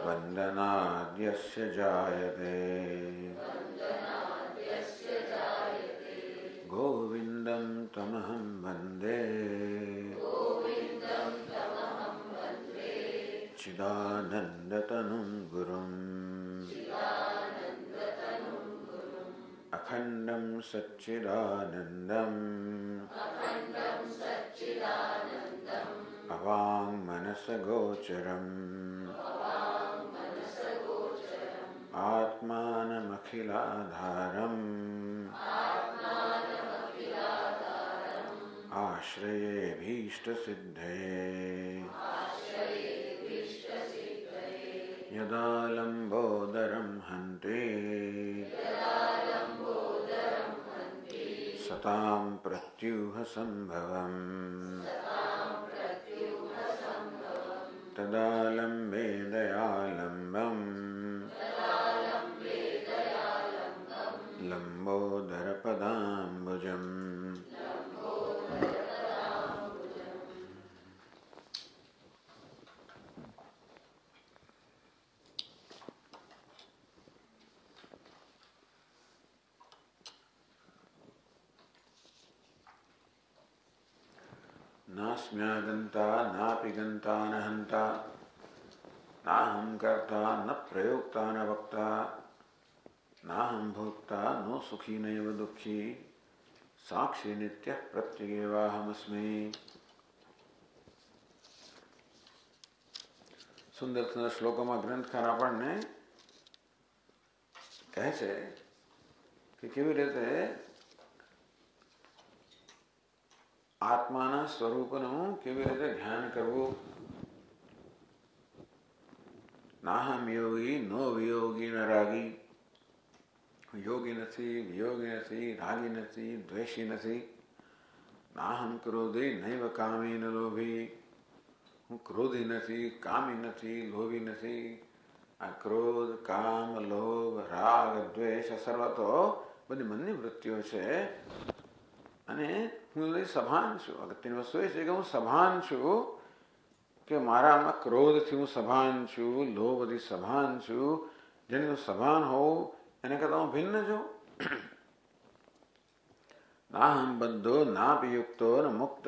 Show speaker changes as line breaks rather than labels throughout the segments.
वन्दनाद्यस्य जायते गोविन्दं तमहं वन्दे चिदानन्दतनुं गुरुम् अखण्डं सच्चिदानन्दम् अवाङ्मनसगोचरम् आत्मानमखिलाधारम् आश्रयेऽभीष्टसिद्धये यदा लम्बोदरं हन्ति सतां प्रत्यूहसम्भवम् तदा लम्बे दयालम्बम् लम्बोदरपदाम्बुजम् नास्म्यागन्ता नापि गन्ता न हन्ता नाहं कर्ता न प्रयोक्ता न वक्ता नाहं भोक्ता नो सुखी नैव दुःखी साक्षी नित्यः प्रत्यगेवाहमस्मि। સુંદર સુંદર શ્લોકોમાં ગ્રંથકાર આપણને કહે છે કે કેવી રીતે આત્માના સ્વરૂપનું કેવી રીતે ધ્યાન કરવું. નાહમ યોગી નો વિયોગી ન રાગી. યોગી નથી, વિયોગી નથી, રાગી નથી, દ્વેષી નથી. નાહમ ક્રોધી નૈવ કામી ન લોભી. હું ક્રોધી નથી, કામી નથી, લોભી નથી. આ ક્રોધ, કામ, લોભ, રાગ, દ્વેષ સર્વ તો બધી મનની વૃત્તિઓ છે અને હું સભાન છું. અગત્યની વસ્તુ એ છે કે હું સભાન છું, કે મારામાં ક્રોધથી હું સભાન છું, લોભથી સભાન છું. જેને હું સભાન હોઉં એને કરતા હું ભિન્ન છું. નાહમ બધો નાપી યુક્તો ન મુક્ત.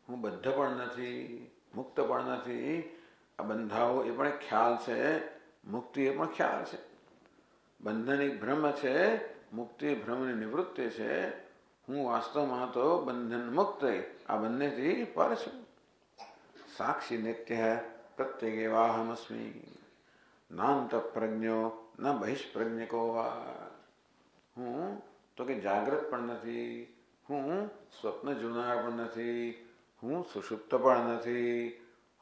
હું બદ્ધ પણ નથી, મુક્ત પણ નથી. આ બંધાઓ એ પણ એક ખ્યાલ છે, મુક્તિ એ પણ ખ્યાલ છે. બંધન એક ભ્રમ છે, મુક્તિ ભ્રમની નિવૃત્તિ છે. હું વાસ્તવમાં તો બંધન મુક્ત આ બંનેથી પર છું. સાક્ષી નિત્ય પ્રત્યેકેવાહમસ્મી નાંત પ્રજ્ઞો ન બહિષ્પ્રજ્ઞકો વા. હું તો કે જાગ્રત પણ નથી, હું સ્વપ્ન જોનાર પણ નથી, હું સુષુપ્ત પણ નથી,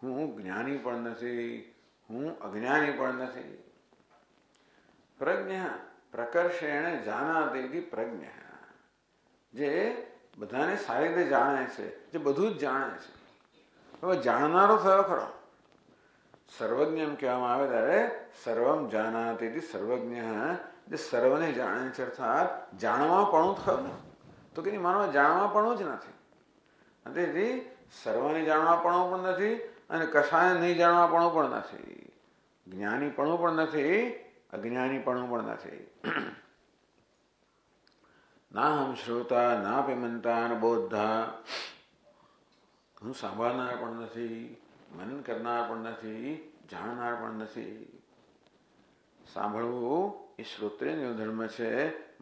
હું જ્ઞાની પણ નથી, હું અજ્ઞાની પણ નથી. પ્રજ્ઞા પ્રકર્ષેણ જાનાતિ પ્રજ્ઞ, જે બધાને સારી રીતે જાણે છે, જે બધું જ જાણે છે. હવે જાણનારો થયો ખરો. સર્વજ્ઞ એમ કહેવામાં આવે ત્યારે સર્વમ જાનાતિ સર્વજ્ઞ, જે સર્વને જાણે છે, અર્થાત જાણવાપણું થયું ને. તો કે માનવા જાણવાપણું જ નથી. તેથી સર્વને જાણવાપણું પણ નથી અને કશાને નહીં જાણવાપણું પણ નથી. જ્ઞાનીપણું પણ નથી, અજ્ઞાનીપણું પણ નથી. ના હમ શ્રોતા ના પિમંતા ન બોધા, હું સાંભળનાર પણ નથી, મનન કરનાર પણ નથી, જાણનાર પણ નથી. સાંભળવું એ શ્રોત્રેયનો ધર્મ છે,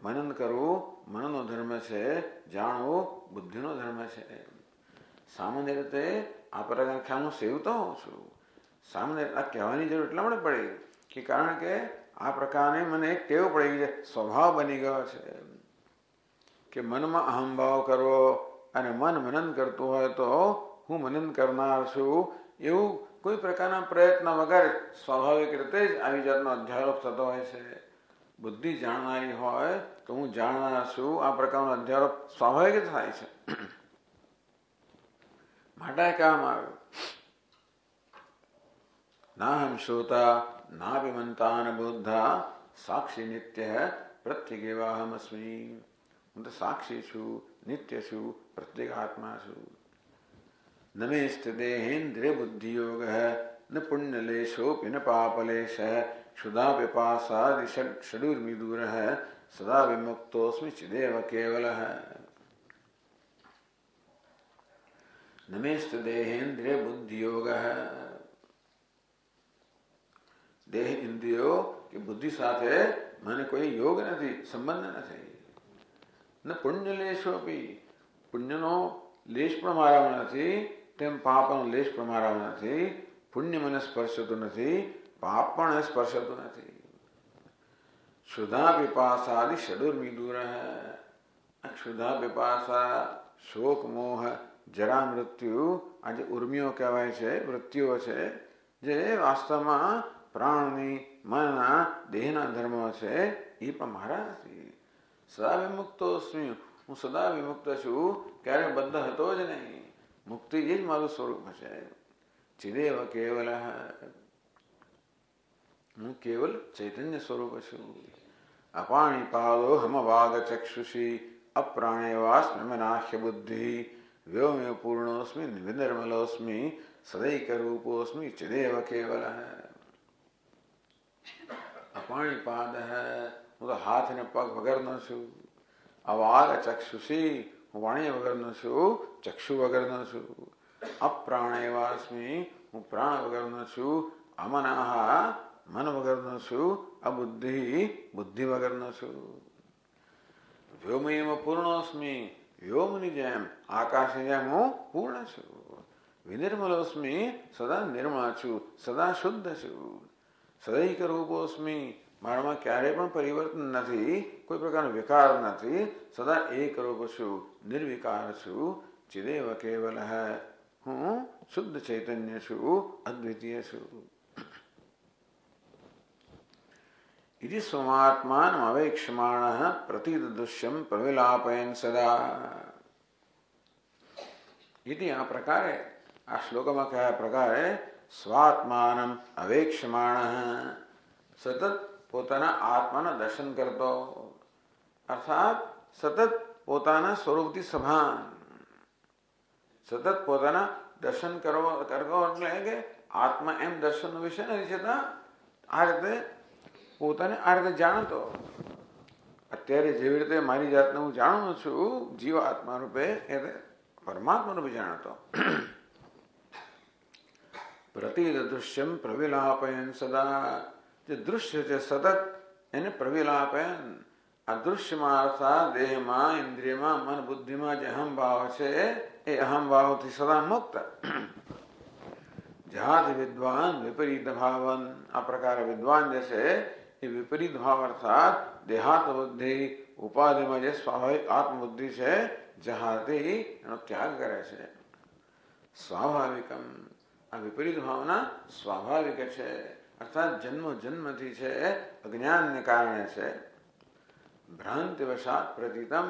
મનન કરવું મનનો ધર્મ છે, જાણવું બુદ્ધિનો ધર્મ છે. સામાન્ય રીતે આ પ્રકારના ખ્યાલ હું સેવતો હોઉં છું. સામાન્ય આ કહેવાની જરૂર એટલા માટે પડી કે કારણ કે આ પ્રકારની મને એક ટેવ પડી ગઈ છે, સ્વભાવ બની ગયો છે કે મનમાં અહંભાવ કરવો અને મન મનન કરતું હોય તો હું મનન કરનાર છું એવું કોઈ પ્રકારના પ્રયત્ન વગર સ્વાભાવિક રીતે જ આવી જાતનો અધ્યારોપ થતો હોય છે. બુદ્ધિ જાણનારી હોય તો હું જાણનાર છું આ પ્રકારનો અધ્યારોપ સ્વાભાવિક જ થાય છે. માટે કહેવામાં આવ્યું ના હમ શ્રોતા ના વિમંતા ન બુદ્ધા સાક્ષી નિત્ય પ્રત્યેકેવાહમસ્મી. હું તો સાક્ષી છું, નિત્ય છું, પ્રત્યેક આત્મા છું. નમે સ્થિતેન્દ્રિય બુદ્ધિયોગ ન પુણ્યલેશોપી ન પાપલેશ ક્ષુધા પિપાસાદિ ષડુર્મિદૂર સદા વિમુક્તોસ્મિ ચિદેવ કેવલ. નમે સ્થિતેન્દ્રિય બુદ્ધિયોગ, દેહ ઇન્દ્રિયો કે બુદ્ધિ સાથે મને કોઈ યોગ નથી, સંબંધ નથી. ન પુણ્યલેશોપી, પુણ્યનો લેશ પણ મારામાં નથી, તેમ પાપનો લેશ પણ મારામાં નથી. પુણ્ય મને સ્પર્શતું નથી, પાપ પણ સ્પર્શતું નથી. ક્ષુધા પિપાસાદિ ષડુર્મિદૂર, ક્ષુધા પિપાસા શોક મોહ જરા મૃત્યુ આ જે ઉર્મિઓ કહેવાય છે, વૃત્તિઓ છે, જે વાસ્તવમાં પ્રાણની મનના દેહના ધર્મો છે, એ પણ મારા નથી. સદા વિમુક્તોસ્મિ, હું સદા વિમુક્ત છું, ક્યારે બંધ હતો જ નહીં. મુક્તિ એ જ મારું સ્વરૂપ છે. ચિદેવ કેવલ, હું કેવલ ચૈતન્ય સ્વરૂપ છું. અપાણીપાદો હમ વાગ ચક્ષુષી અપ્રાણેવાસ્મિ મનાહ્ય બુદ્ધિ વ્યોમે પૂર્ણોસ્મિ વિનિર્મલોસ્મિ સદૈક રૂપોસ્મિ ચિદેવ કેવલ. અપાણીપાદ, હું તો હાથ અને પગ વગરનો છું. અવાગ ચક્ષુષી, હું વાણી વગરનો છું, ચક્ષુ વગરનો છું. અપ્રાણેવાસ્મિ, હું પ્રાણ વગરનો છું. અમનાહ, મન વગરનો છું. અબુદ્ધિ, બુદ્ધિ વગરનો છું. વ્યોમયમ પૂર્ણોસ્મિ, વ્યોમની જેમ આકાશની જેમ હું પૂર્ણ છું. વિનિર્મલોસ્મિ, સદા નિર્મળ છું, સદા શુદ્ધ છું. સદૈક રૂપોસ્મિ, મારામાં ક્યારેય પણ પરિવર્તન નથી, કોઈ પ્રકારનો વિકાર નથી. સદા એક રૂપ છું, નિર્વિકાર છું. ચિદેવ કેવલ, હું શુદ્ધ ચૈતન્ય છું, અદ્વિતીય છું. ઇતિ સ્વમાત્માન અવેક્ષમાણ પ્રતીત દૃશ્યમ પ્રવિલાપયન સદા. ઇતિ આ પ્રકારે, આ શ્લોકમાં કયા પ્રકારે સ્વાત્માનમ અવેક્ષમાણ, સતત પોતાના આત્માના દર્શન કરતો, અર્થાત સતત પોતાના સ્વરૂપથી સભાન, સતત પોતાના દર્શન કરવો એટલે કે આત્મા એમ દર્શનનો વિષય નથી, છતાં આ રીતે પોતાને આ રીતે જાણતો. અત્યારે જેવી રીતે મારી જાતને હું જાણું છું જીવ આત્મા રૂપે, એ પરમાત્મા રૂપે જાણતો. પ્રતિદ દૃશ્યમ પ્રવિલાપયન સદા, જે દૃશ્ય છે સતત એને પ્રવિલાપયન, અદૃશ્યમાં અર્થાત દેહમાં, ઇન્દ્રિયમાં, મન બુદ્ધિમાં જે અહમ ભાવ છે એ અહમ ભાવથી સદા મુક્ત. જહાજ વિદ્વાન વિપરીત ભાવન, આ પ્રકારે વિદ્વાન જે છે એ વિપરીત ભાવ અર્થાત દેહાત્મ બુદ્ધિ, ઉપાધિમાં જે સ્વાભાવિક આત્મબુદ્ધિ છે જહાતી એનો ત્યાગ કરે છે. સ્વાભાવિકમ, આ વિપરીત ભાવના સ્વાભાવિક છે અર્થાત જન્મ જન્મથી છે, અજ્ઞાનને કારણે છે. ભ્રાંતિવશાત પ્રતીતમ,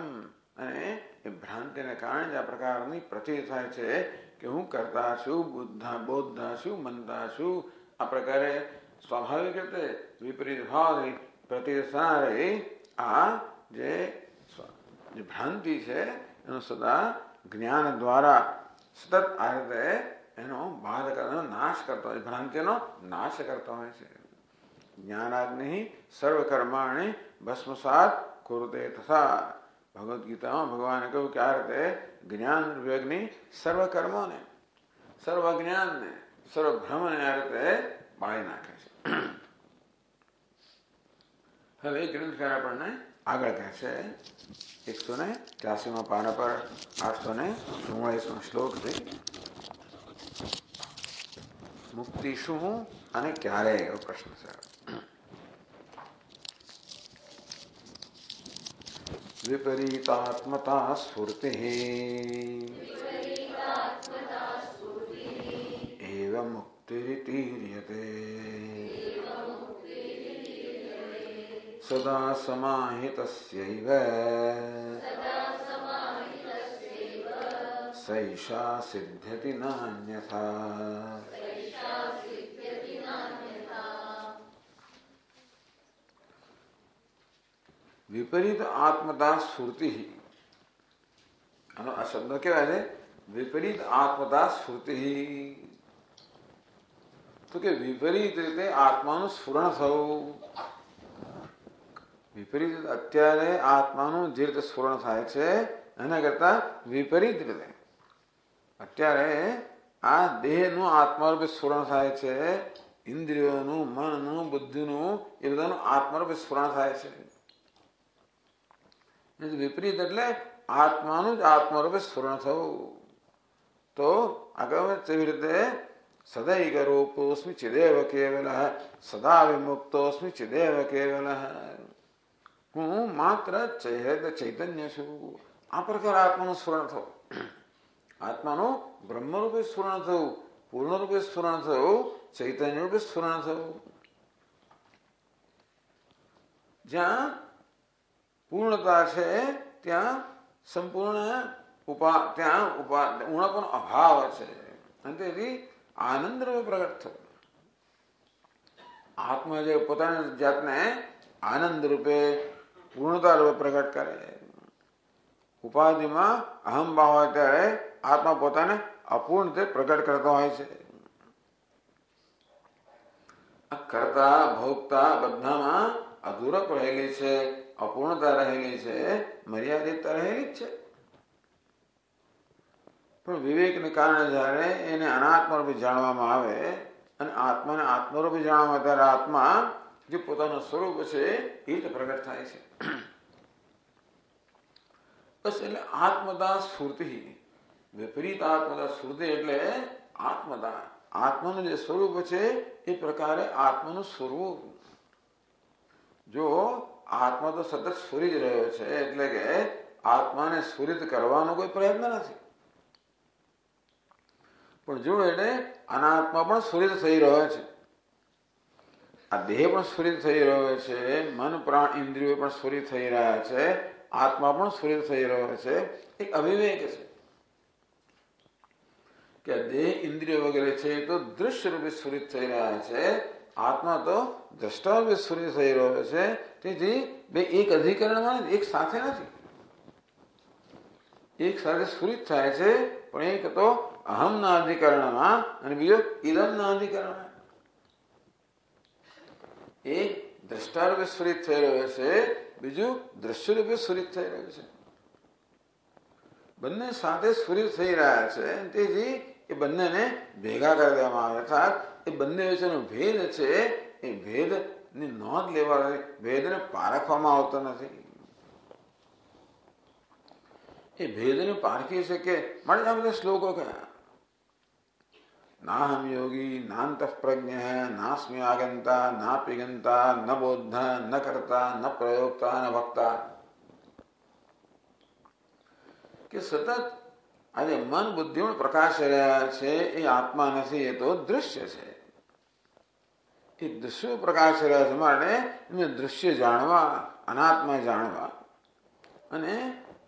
અને એ ભ્રાંતિને કારણે જ આ પ્રકારની પ્રતીત થાય છે કે હું કરતા છું, બોધતા છું, મનતા છું. આ પ્રકારે સ્વાભાવિક રીતે વિપરીત ભાવથી પ્રતીત થનારી આ જે ભ્રાંતિ છે એનો સદા જ્ઞાન દ્વારા સતત આ રીતે એનો બાદ કરવાનો નાશ કરતો હોય, ભ્રાંતિનો નાશ કરતો હોય છે. જ્ઞાનાગ્નિ સર્વકર્માણિ ભસ્મસાત કુરુતે તથા, ભગવદ્ ગીતામાં ભગવાને કહ્યું કે આ રીતે જ્ઞાન અગ્નિ સર્વ કર્મોને, સર્વ જ્ઞાનને, સર્વ ભ્રમને આ રીતે બાળી નાખે છે. હવે ગ્રંથકાર આપણને આગળ કહે છે 183 પાના પર 844 શ્લોકથી મુક્તિ શું અને ક્યારે એવો પ્રશ્ન છે. વિપરીતાત્મતા સ્ફૂર્તિ એવ મુક્તિરીતીર્યતે સદા સમાહિતસ્યૈવ સૈષા સિદ્ધ્યતિ નાન્યથા. વિપરીત આત્મતા સ્ફૂર્તિ, આનો આ શબ્દ કેવાય છે વિપરીત આત્મતા સ્ફૂર્તિ. તો કે વિપરીત રીતે આત્માનું સ્ફુરણ થવું. વિપરીત અત્યારે આત્માનું જે રીતે સ્ફુરણ થાય છે એના કરતા વિપરીત રીતે અત્યારે આ દેહનું આત્મારૂપે સ્ફુરણ થાય છે, ઇન્દ્રિયોનું, મનનું, બુદ્ધિનું, એ બધાનું આત્મારૂપે સ્ફુરણ થાય છે. વિપરીત એટલે આત્માનું જ આત્મારૂપે સ્ફુરણ થવું. તો આગળ તેવી રીતે સદૈક રૂપોસ્મિ ચિદેવ કેવલ, સદા વિમુક્તોસ્મિ ચિદેવ કેવલ, હું માત્ર ચૈતન્ય છું. આ પ્રકાર આત્માનું સ્ફુરણ થવું, આત્માનું બ્રહ્મરૂપે સ્ફુરણ થવું, પૂર્ણરૂપે સ્ફુરણ થવું, ચૈતન્ય રૂપે સ્ફુરણ થવું. જ્યાં પૂર્ણતા છે ત્યાં સંપૂર્ણ ત્યાં ઉણપનો અભાવ છે અને તેથી આનંદ રૂપે પ્રગટ થયો. આત્મા જે પોતાની જાતને આનંદ રૂપે, પૂર્ણતા રૂપે પ્રગટ કરે, ઉપાધિમાં અહમ ભાવ હોય ત્યારે આત્મા પોતાને અપૂર્ણ રીતે પ્રગટ કરતો હોય છે. કરતા ભોગતા બધામાં અધૂરપ રહેલી છે, અપૂર્ણતા રહેલી છે, મર્યાદિતતા રહેલી જ છે. પણ વિવેકને કારણે જયારે એને અનાત્મા રૂપે જાણવામાં આવે અને આત્માને આત્મરૂપે જાણવામાં આવે ત્યારે આત્મા જે પોતાનું સ્વરૂપ છે એ રીતે પ્રગટ થાય છે. બસ એટલે આત્મદા સ્ફૂર્તિ, વિપરીત આત્મદા સ્ફૂર્તિ એટલે આત્મદા, આત્માનું જે સ્વરૂપ છે એ પ્રકારે આત્માનું સ્વરૂપ. જો આત્મા તો સતત સ્ફુરી જ રહ્યો છે એટલે કે આત્માને સ્ફુરિત કરવાનો કોઈ પ્રયત્ન નથી. પણ જો એટલે અનાત્મા પણ સ્ફુરિત થઈ રહ્યો છે, આ દેહ પણ સ્ફુરિત થઈ રહ્યો છે, મન પ્રાણ ઇન્દ્રિયો પણ સ્ફુરિત થઈ રહ્યા છે, આત્મા પણ સ્ફુરિત થઈ રહ્યો છે. એક અવિવેક છે કે દેહ ઇન્દ્રિયો વગેરે છે તો દૃશ્ય રૂપે સ્ફુરિત થઈ રહ્યા છે, આત્મા તો દ્રષ્ટા રૂપે સ્ફુરિત થઈ રહ્યો છે. તેથી બે એક અધિકરણમાં એક સાથે નથી, એક સાથે સ્ફુરિત થાય છે પણ એક તો અહમના અધિકરણમાં અને બીજો ઇદમના અધિકરણમાં. એક દ્રષ્ટા રૂપે સ્ફુરિત થઈ રહ્યો છે, બીજું દ્રશ્ય રૂપે સ્ફુરિત થઈ રહ્યું છે. બંને સાથે સ્ફુરિત થઈ રહ્યા છે, તેથી એ બંનેને ભેગા કરી દેવામાં આવે. અર્થાત એ બંને વચ્ચેનો ભેદ છે એ ભેદની નોંધ લેવા, ભેદને પારખવામાં આવતો નથી. એ ભેદને પારખી શકે માટે આ બધા શ્લોકો કયા. નાહમ યોગી નાંત પ્રજ્ઞ નાસ્મિ આગંતા ના પિગંતા ન બોદ્ધ ન કરતા ન પ્રયોગતા ન ભક્તા. કે સતત આજે મન બુદ્ધિમાં પ્રકાશ રહ્યા છે એ આત્મા નથી, એ તો દૃશ્ય છે. એ દૃશ્યો પ્રકાશ રહ્યા છે માટે એને દૃશ્ય જાણવા, અનાત્મા જાણવા. અને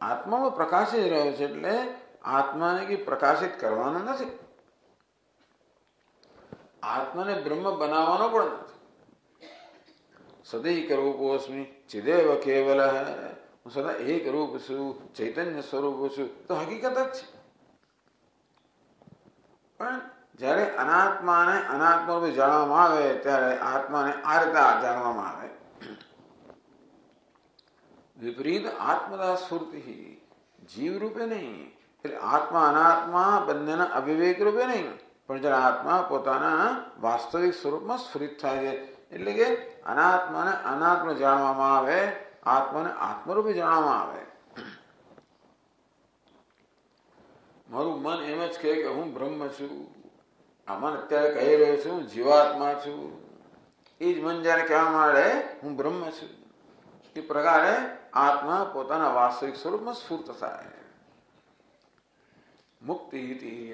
આત્મામાં પ્રકાશ જ રહ્યો છે એટલે આત્માને કઈ પ્રકાશિત કરવાનો નથી, આત્માને બ્રહ્મ બનાવવાનો પણ નથી. સદૈક રૂપોસ્મી ચિદેવ કેવલ, હું સદા એક રૂપ છું, ચૈતન્ય સ્વરૂપ છું, તો હકીકત જ છે. પણ જ્યારે અનાત્માને અનાત્મા રૂપે જાણવામાં આવે ત્યારે આત્માને આ રીતે જાણવામાં આવે. વિપરીત આત્મદા સ્ફૂર્તિ, જીવ રૂપે નહીં, એટલે આત્મા અનાત્મા બંનેના અવિવેક રૂપે નહીં, પણ જ્યારે આત્મા પોતાના વાસ્તવિક સ્વરૂપમાં સ્ફુરિત થાય છે એટલે કે અનાત્માને અનાત્મ જાણવામાં આવે, આત્માને આત્મરૂપે જાણવામાં આવે. મારું મન એમ જ કહે કે હું બ્રહ્મ છું, આ મન અત્યારે કહી રહ્યો છું હું જીવાત્મા છું. એ જ મન જયારે કહેવા માંડે હું બ્રહ્મ છું, એ પ્રકારે આત્મા પોતાના વાસ્તવિક સ્વરૂપમાં સ્ફૂર્ત થાય. મુક્તિ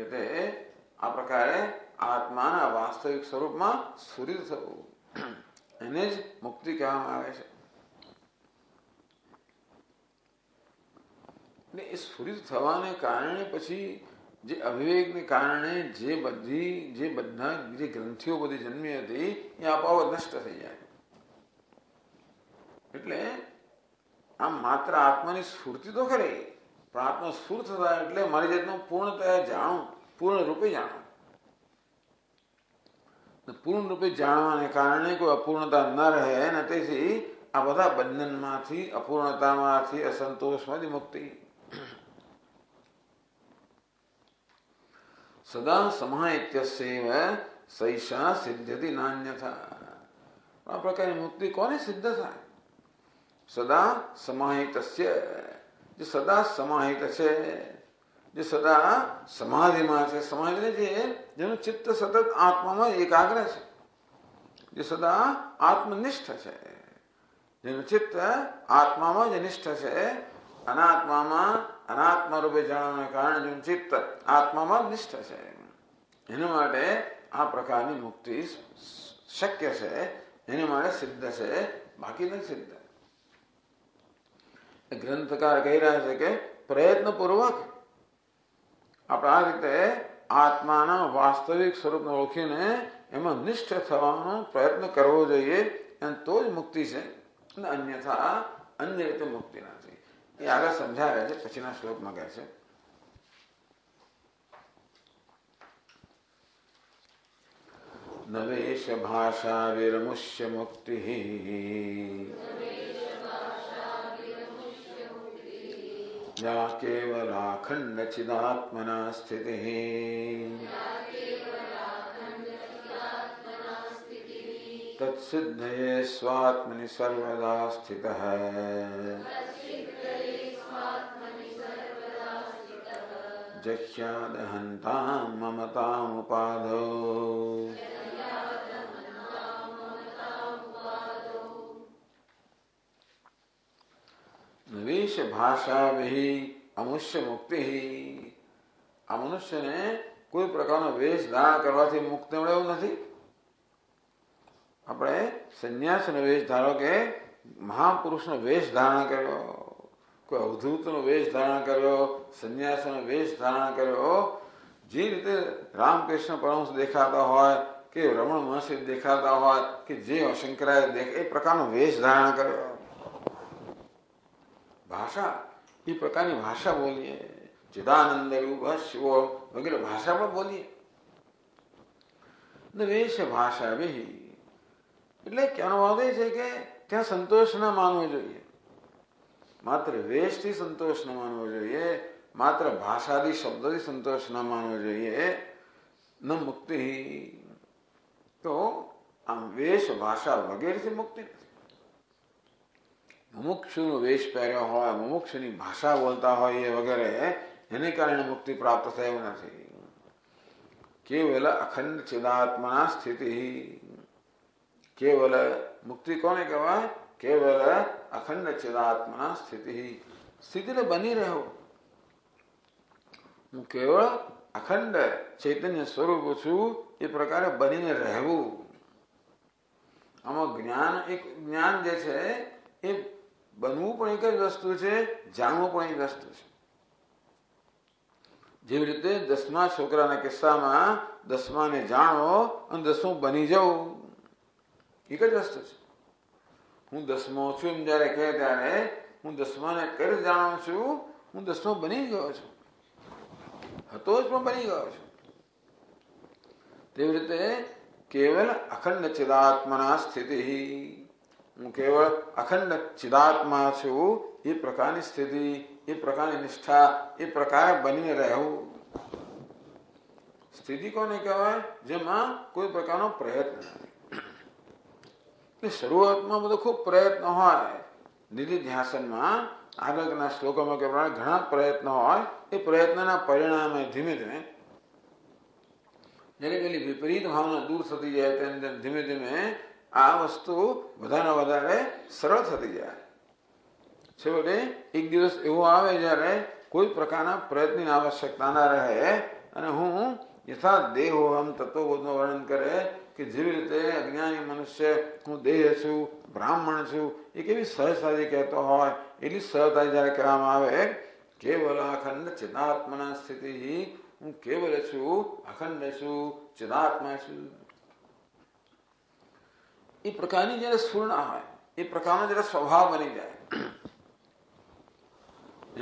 એટલે આ પ્રકારે આત્માના વાસ્તવિક સ્વરૂપમાં સ્ફુરિત થવું, એને જ મુક્તિ કહેવામાં આવે છે. એ સ્ફુરિત થવાને કારણે પછી જે અવિવેકને કારણે જે બધા જે ગ્રંથિઓ બધી જન્મી હતી એ આપોઆપ નષ્ટ થઈ જાય. એટલે આમ માત્ર આત્માની સ્ફૂર્તિ તો ખરી, પણ આત્મા સ્ફૂર્ત થાય એટલે મારી જાતનું પૂર્ણતયા જાણું, પૂર્ણ રૂપે જાણું. પૂર્ણ રૂપે જાણવાને કારણે કોઈ અપૂર્ણતા ન રહે અને તેથી આ બધા બંધનમાંથી, અપૂર્ણતામાંથી, અસંતોષમાંથી મુક્તિ. સદા સમાહિત્યસ્યૈવ સૈષા સિદ્ધતિ નાન્યથા. આ પ્રકારની મુક્તિ કોને સિદ્ધ થાય? સદા સમાહિતસ્ય, જે સદા સમાહિત છે, જે સદા સમાધિમાં છે. સમાધિ છે જેનું ચિત્ત સતત આત્મામાં એકાગ્ર છે, જે સદા આત્મનિષ્ઠ છે, જેનું ચિત્ત આત્મામાં જ નિષ્ઠ છે. અનાત્મામાં અનાત્મા રૂપે જાણવાને કારણે જેનું ચિત્ત આત્મામાં નિષ્ઠ છે. એના માટે આ પ્રકારની મુક્તિ શક્ય છે, એના માટે સિદ્ધ છે, બાકી નથી સિદ્ધ. ગ્રંથકાર કહી રહ્યા છે કે પ્રયત્નપૂર્વક આપણે આ રીતે આત્માના વાસ્તવિક સ્વરૂપને ઓળખીને એમાં નિષ્ઠ થવાનો પ્રયત્ન કરવો જોઈએ, અને તો જ મુક્તિ છે. અને અન્યથા અન્ય રીતે મુક્તિ નથી. એ આગળ સમજાવે છે, પછીના શ્લોકમાં કહે છે નવેશ ભાષા વિરમુષ્ય મુક્તિ યા કેવલાખંડ ચિદાત્મના સ્થિતિ તત્સિદ્ધયે સ્વાત્મનિ સર્વદા સ્થિતઃ જહ્યાદહંતાં મમતાં ઉપાધો નવેશ ભાષા વિહી અમુષ્ય મુક્તિ. આ મનુષ્યને કોઈ પ્રકારનો વેશ ધારણ કરવાથી મુક્તિ મળે એવું નથી. આપણે સંન્યાસનો વેશ ધારો કે મહાપુરુષનો વેશ ધારણ કર્યો, કોઈ અવધૂતનો વેશ ધારણ કર્યો, સંન્યાસનો વેશ ધારણ કર્યો, જે રીતે રામકૃષ્ણ પરમહંસ દેખાતા હોય કે રમણ મહર્ષિ દેખાતા હોય કે જે શંકરાચાર્ય દેખાય એ પ્રકારનો વેશ ધારણ કર્યો. ભાષા એ પ્રકારની ભાષા બોલીએ, ચિદાનંદ રૂપ શિવો વગેરે ભાષા પણ બોલીએ. વેશ ભાષા વિહી એટલે કહેવાનો ભાવ એ છે કે ત્યાં સંતોષ ન માનવો જોઈએ, માત્ર વેશથી સંતોષ ન માનવો જોઈએ, માત્ર ભાષાથી શબ્દથી સંતોષ ન માનવો જોઈએ. ન મુક્તિ તો આમ વેશ ભાષા વગેરેથી મુક્તિ નથી. મુમુક્ષુનો વેશ પહેર્યો હોય, મુમુક્ષુની ભાષા બોલતા હોય એ વગેરે એને કારણે મુક્તિ પ્રાપ્ત થયું નથી. કેવલ અખંડ ચિદાત્મના સ્થિતિ. કેવલ મુક્તિ કોને કહેવાય? કેવલ અખંડ ચિદાત્મના સ્થિતિ. સ્થિતિને બની રહ્યો. હું કેવળ અખંડ ચૈતન્ય સ્વરૂપ છું એ પ્રકારે બનીને રહેવું. આમાં જ્ઞાન જે છે એ બનવું પણ એક જ વસ્તુ છે, જાણવું પણ એક વસ્તુ છે. જેવી રીતે 10મા છોકરાના કિસ્સામાં 10માને જાણો અને 10મું બની જવું એક જ વસ્તુ છે. હું 10મો છું એમ જયારે કહે ત્યારે હું 10માને કઈ રીતે જાણું છું? હું 10મો બની ગયો છું, હતો જ પણ બની ગયો છું. તેવી રીતે કેવલ અખંડ ચિદાત્મના સ્થિતિ. હું કેવળ અખંડ ચિદાત્મા છું એ પ્રકારની સ્થિતિ, એ પ્રકારની નિષ્ઠા, એ પ્રકારે બનીને રહેવું. સ્થિતિ કોને કહેવાય? જેમાં કોઈ પ્રકારનો પ્રયત્ન નથી. શરૂઆતમાં બધો ખૂબ પ્રયત્ન હોય. નિધિધ્યાસનમાં આગળના શ્લોકોમાં કે પ્રમાણે ઘણા પ્રયત્નો હોય. એ પ્રયત્નના પરિણામે ધીમે ધીમે જ્યારે પેલી વિપરીત ભાવના દૂર થતી જાય તેમ તેમ ધીમે ધીમે આ વસ્તુ વધારે વધારે સરળ થતી જાય. છેવટે એક દિવસ એવો આવે જ્યારે કોઈ પ્રકારના પ્રયત્નની આવશ્યકતા ના રહે અને હું યથા દેહોહમ તત્વબોધનું વર્ણન કરે કે જેવી રીતે અજ્ઞાની મનુષ્ય હું દેહ છું, બ્રાહ્મણ છું, એ કેવી સહજતાથી કહેતો હોય એટલી સહજતાથી જયારે કહેવામાં આવે કેવલ અખંડ ચિદાત્મના સ્થિતિ. હું કેવલ છું, અખંડ છું, ચિદાત્મા છું. એ પ્રકારની જયારે સ્ફૂર્ણા હોય, એ પ્રકારનો જયારે સ્વભાવ બની જાય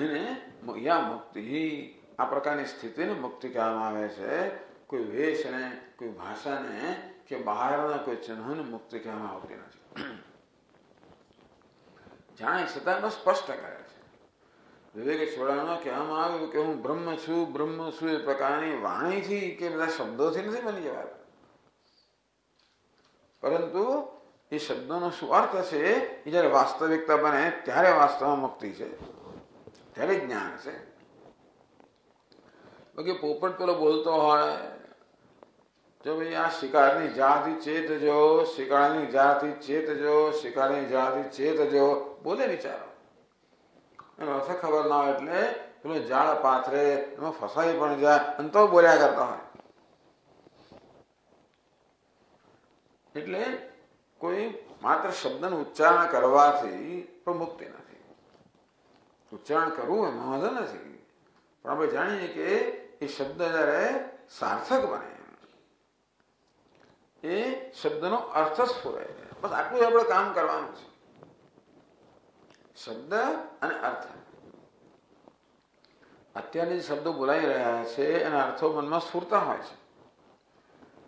એને યા મુક્તિ. આ પ્રકારની સ્થિતિને મુક્તિ કહેવામાં આવે છે. કોઈ વેશને, કોઈ ભાષાને કે બહારના કોઈ ચિહ્નોને મુક્તિ કહેવામાં આવતી નથી. જાણે છતાં બસ સ્પષ્ટ કરે છે. વિવેક છોડામાં કહેવામાં આવ્યું કે હું બ્રહ્મ છું, બ્રહ્મ છું એ પ્રકારની વાણીથી કે બધા શબ્દોથી નથી બની જવાય, પરંતુ એ શબ્દોનો શું અર્થ છે એ જયારે વાસ્તવિકતા બને ત્યારે વાસ્તવમાં મુક્તિ છે, ત્યારે જ્ઞાન છે. બાકી પોપટ પેલો બોલતો હોય જો ભાઈ આ શિકારની જાતિ ચેતજો, શિકારની જાતિ ચેતજો, શિકારની જાતિ ચેતજો બોલે વિચારો, એનો અર્થ ખબર ના હોય એટલે પેલો જાળ પાથરે એમાં ફસાઈ પણ જાય અને તો બોલ્યા કરતા હોય. એટલે કોઈ માત્ર શબ્દનું ઉચ્ચારણ કરવાથી પણ મુક્તિ નથી. ઉચ્ચારણ કરવું એમાં વાંધો નથી, પણ આપણે જાણીએ કે એ શબ્દ જયારે સાર્થક બને, એ શબ્દનો અર્થ સ્ફુરે. બસ આટલું આપણે કામ કરવાનું છે. શબ્દ અને અર્થ. અત્યારે જે શબ્દો બોલાઈ રહ્યા છે એના અર્થો મનમાં સ્ફુરતા હોય છે,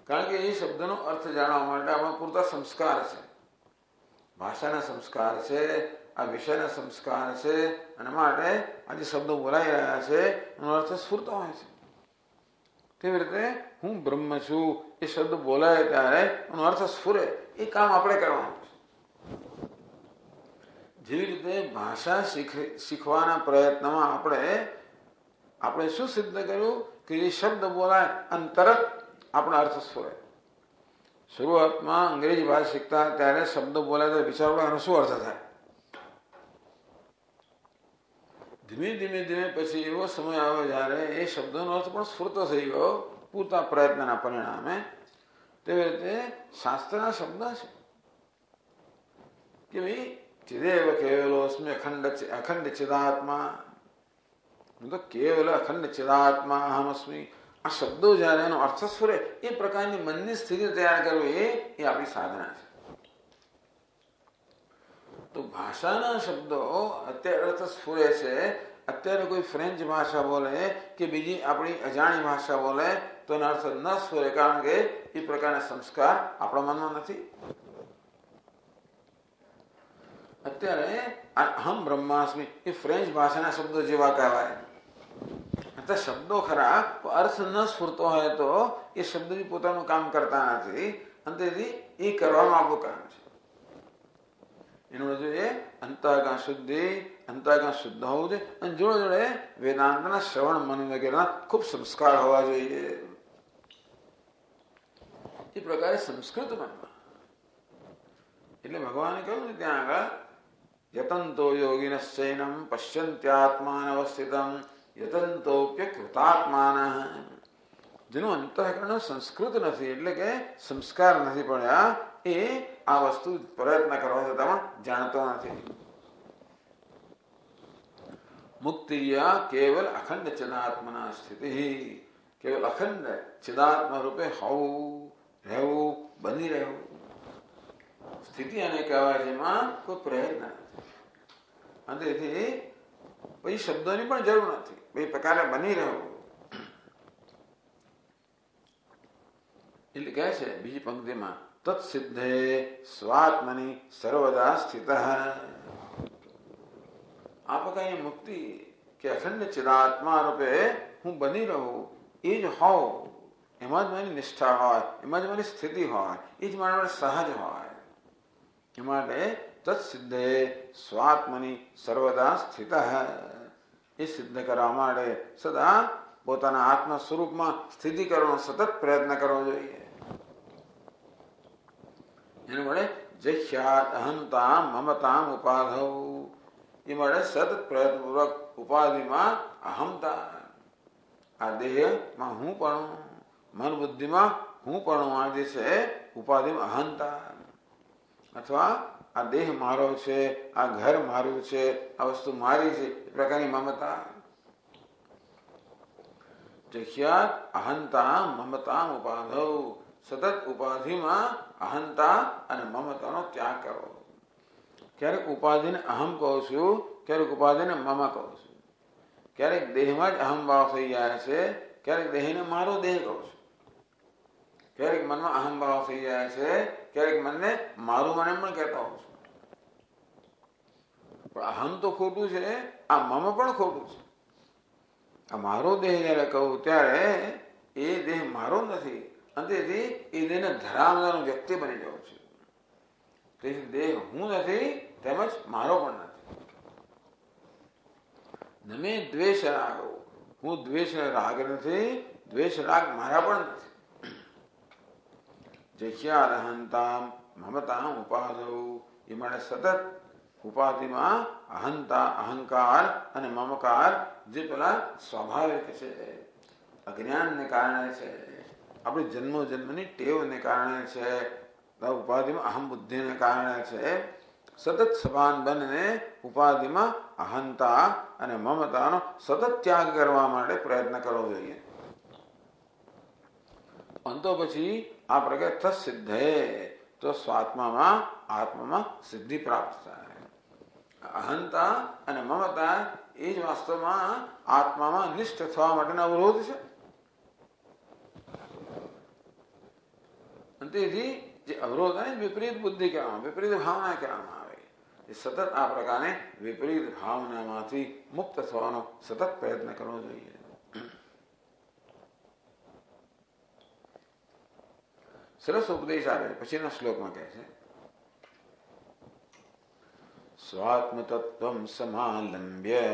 કારણ કે એ શબ્દનો અર્થ જાણવા માટે આપણા પૂરતા સંસ્કાર છે. ભાષાના સંસ્કાર છે, આ વિષયના સંસ્કાર છે, અને માટે આ જે શબ્દો બોલાઈ રહ્યા છે એનો અર્થ સ્ફુરતો હોય છે. તેવી રીતે હું બ્રહ્મ છું એ શબ્દ બોલાય ત્યારે એનો અર્થ સ્ફુરે. એ કામ આપણે કરવાનું છે. જેવી રીતે ભાષા શીખવાના પ્રયત્નમાં આપણે શું સિદ્ધ કર્યું કે એ શબ્દ બોલાય અને તરત આપણો અર્થ સ્ફુરે. શરૂઆતમાં અંગ્રેજી ભાષા શીખતા ત્યારે શબ્દ બોલાય તો વિચારો એનો શું અર્થ થાય. ધીમે ધીમે ધીમે પછી એવો સમય આવ્યો જ્યારે એ શબ્દોનો અર્થ પણ સ્ફૂર્તો થઈ ગયો પૂરતા પ્રયત્નના પરિણામે. તેવી રીતે શાસ્ત્રના શબ્દ છે કે ભાઈ ચિદેવ કેવલોસ્મિ અખંડ ચિદાત્મા, હું તો કેવલ અખંડ ચિદાત્મા અહમસ્મિ. આ શબ્દો જયારે એનો અર્થ સ્ફુરે એ પ્રકારની મનની સ્થિતિ તૈયાર કરવી એ આપણી સાધના છે. તો ભાષાના શબ્દો અત્યારે અર્થ સ્ફુરે છે. અત્યારે કોઈ ફ્રેન્ચ ભાષા બોલે કે બીજી આપણી અજાણી ભાષા બોલે તો એનો અર્થ ન સ્ફુરે, કારણ કે એ પ્રકારના સંસ્કાર આપણા મનમાં નથી. અત્યારે અહમ બ્રહ્માસ્મિ એ ફ્રેન્ચ ભાષાના શબ્દો જેવા કહેવાય. શબ્દો ખરા અર્થ ન સ્ફૂરતો હોય તો એ શબ્દ પોતાનું કામ કરતા નથી, અને તેથી એ કરવાનું આપણું કામ છે. એનું બધું એ અંતઃકરણ શુદ્ધ હોવું જોઈએ અને જોડે જોડે વેદાંતના શ્રવણ મન વગેરેના ખૂબ સંસ્કાર હોવા જોઈએ. એ પ્રકારે સંસ્કૃત મનમાં એટલે ભગવાને કહ્યું ને ત્યાં આગળ યતંતો યોગિનશ્ચૈનમ પશ્યંત્યાત્માનવસ્થિતમ યતંતોપ્ય કૃતાત્માન. જેનું અંતઃકરણ સંસ્કૃત નથી એટલે કે સંસ્કાર નથી પડ્યા એ આ વસ્તુ પ્રયત્ન કરવા છતાં પણ જાણતો નથી. મુક્તિયા કેવલ અખંડ ચિદાત્મના સ્થિતિ. કેવલ અખંડ ચિદાત્મા રૂપે હોવું, રહેવું, બની રહેવું. સ્થિતિ અને કહેવાય જેમાં કોઈ પ્રયત્ન નથી અને તેથી પછી શબ્દોની પણ જરૂર નથી. બે પ્રકારે બની રહેવું. એટલે કહે છે બીજી પંક્તિમાં તત્સિદ્ધે સ્વાત્મની સર્વદા સ્થિત. આ પ્રકારની મુક્તિ કે અખંડ ચિદાત્મા રૂપે હું બની રહું એ જ હોવ, એમાં જ મારી નિષ્ઠા હોય, એમાં જ મારી સ્થિતિ હોય, એ જ મારા સહજ હોય. એ માટે તત્સિદ્ધે સ્વાત્મની સર્વદા સ્થિત. એ સિદ્ધ કરવા માટે સદા પોતાના આત્મ સ્વરૂપમાં સ્થિતિ કરવાનો સતત પ્રયત્ન કરવો જોઈએ. એને મળે જહ્યાત અહંતામ મમતામ ઉપાધૌ. એ મળે સતત પ્રયત્નપૂર્વક ઉપાધિમાં અહમતા, આ દેહમાં હું પણ, મન બુદ્ધિમાં હું પણ, આ જે છે ઉપાધિમાં અહંતા, અથવા આ દેહ મારો છે, આ ઘર મારું છે, આ વસ્તુ મારી છે, એ પ્રકારની મમતા. જહ્યાત અહંતા મમતા ઉપાધૌ. સતત ઉપાધિમાં અહંતા અને મમતાનો ત્યાગ કરો. ક્યારેક ઉપાધિને અહમ કહું છું, ક્યારેક ઉપાધિને મમ કહું છું. ક્યારેક દેહમાં જ અહમ ભાવ થઈ જાય છે, ક્યારેક દેહને મારો દેહ કહું છું. ક્યારેક મનમાં અહમ ભાવ થઈ જાય છે, ક્યારેક મનને મારું મને પણ કહેતા હોઉં છું. પણ અહમ તો ખોટું છે, આ મમ પણ ખોટું છે. આ મારો દેહ જયારે કહું ત્યારે એ દેહ મારો નથી અને તેથી એ દેહને ધરાવનારો વ્યક્તિ બની જાઉં છું. તેથી દેહ હું નથી તેમજ મારો પણ નથી. નમે દ્વેષ રાગ, હું દ્વેષ રાગ નથી, દ્વેષ રાગ મારા પણ નથી. જહ્યાદહંતામ મમતામ ઉપાધૌ. એ માટે સતત ઉપાધિમાં અહંતા, અહંકાર અને મમકાર જે પેલા સ્વાભાવિક છે, અજ્ઞાનને કારણે છે, આપણી જન્મની ટેવને કારણે છે, ઉપાધિમાં અહમ બુદ્ધિને કારણે છે. સતત સભાન બનીને ઉપાધિમાં અહંતા અને મમતાનો સતત ત્યાગ કરવા માટે પ્રયત્ન કરવો જોઈએ. અંતો પછી આ પ્રકારે તત્સિદ્ધે, તો સ્વાત્મામાં આત્મામાં સિદ્ધિ પ્રાપ્ત થાય. અહંતા અને મમતા એ જ વાસ્તવમાં આત્મામાં નિષ્ઠ થવા માટેનો અવરોધ છે. તેથી જે અવરોધ અને વિપરીત બુદ્ધિ કહેવામાં, વિપરીત ભાવના કહેવામાં આવે, એ સતત આ પ્રકારે વિપરીત ભાવનામાંથી મુક્ત થવાનો સતત પ્રયત્ન કરવો જોઈએ. સરસ ઉપદેશ આવે પછીના શ્લોકમાં કહે છે સ્વાત્મતત્વં સમાલંબ્ય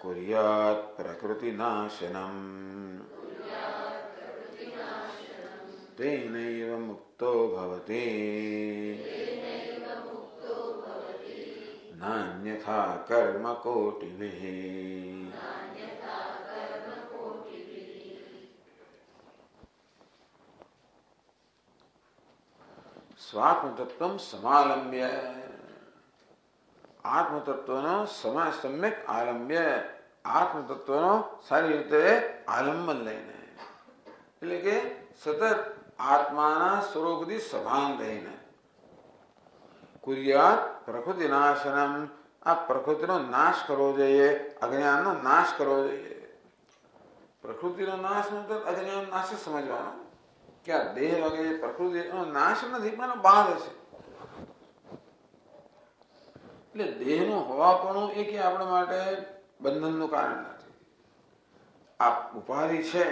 કુર્યાત પ્રકૃતિનાશનમ તેનૈવ મુક્તો ભવતિ નાન્યથા કર્મ કોટિભિઃ. સ્વાત્મતત્વં સમાલંબ્ય, આત્મતત્વનો સમ્યક આલંબ્ય, આત્મતત્વનો સારી રીતે આલંબન લઈને, એટલે કે સતત આત્માના સ્વરૂપથી સભાન રહીને. કુર્યાત પ્રકૃતિનાશનમ, આ પ્રકૃતિનો નાશ કરવો જોઈએ, અજ્ઞાનનો નાશ કરવો જોઈએ. પ્રકૃતિનો નાશ મતલબ અજ્ઞાન નાશ સમજવાનો કે આ દેહ વગેરે પ્રકૃતિનો નાશ નથી પણ બાધ છે. એટલે દેહનો હોવાપણું એ કે આપણા માટે બંધનનું કારણ નથી. આ ઉપાધિ છે,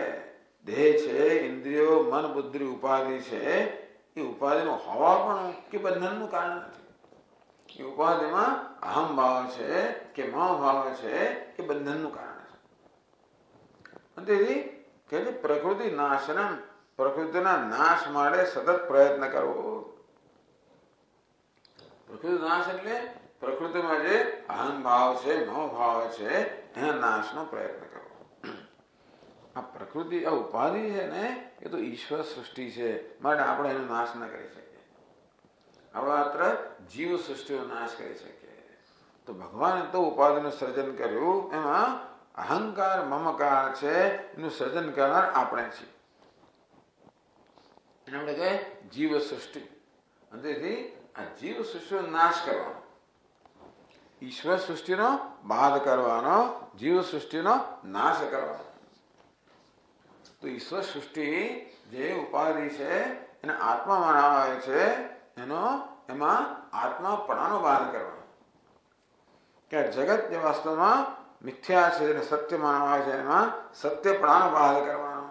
દેહ છે, ઇન્દ્રિયો, મન, બુદ્ધિ ઉપાધિ છે, એ ઉપાધિનો હોવા પણ કે બંધનનું કારણ નથી. એ ઉપાધિમાં અહમ ભાવ છે કે મમ ભાવ છે એ બંધનનું કારણ છે. અને તેથી કહે છે પ્રકૃતિ નાશનમ, પ્રકૃતિના નાશ માટે સતત પ્રયત્ન કરવો. પ્રકૃતિ નાશ એટલે પ્રકૃતિમાં જે અહમ ભાવ છે, મમ ભાવ છે એના નાશનો પ્રયત્ન કરવો. આ પ્રકૃતિ, આ ઉપાધિ છે ને એ તો ઈશ્વર સૃષ્ટિ છે, માટે આપણે એનો નાશ ન કરી શકીએ. આપણે માત્ર જીવ સૃષ્ટિનો નાશ કરી શકીએ. તો ભગવાને તો ઉપાધિનું સર્જન કર્યું, એમાં અહંકાર મમકાર છે એનું સર્જન કરનાર આપણે છીએ. એને આપણે કહે જીવ સૃષ્ટિ. અને તેથી આ જીવ સૃષ્ટિનો નાશ કરવાનો, ઈશ્વર સૃષ્ટિનો બાદ કરવાનો, જીવ સૃષ્ટિનો નાશ કરવાનો. તો ઈશ્વર સૃષ્ટિ જે ઉપાધિ છે એને આત્મા માનવામાં આવે છે, એમાં આત્માપણાનો બાદ કરવાનો. કે જગત જે વાસ્તવમાં મિથ્યા છે એને સત્ય માનવામાં આવે છે, એમાં સત્યપણાનો બાદ કરવાનો.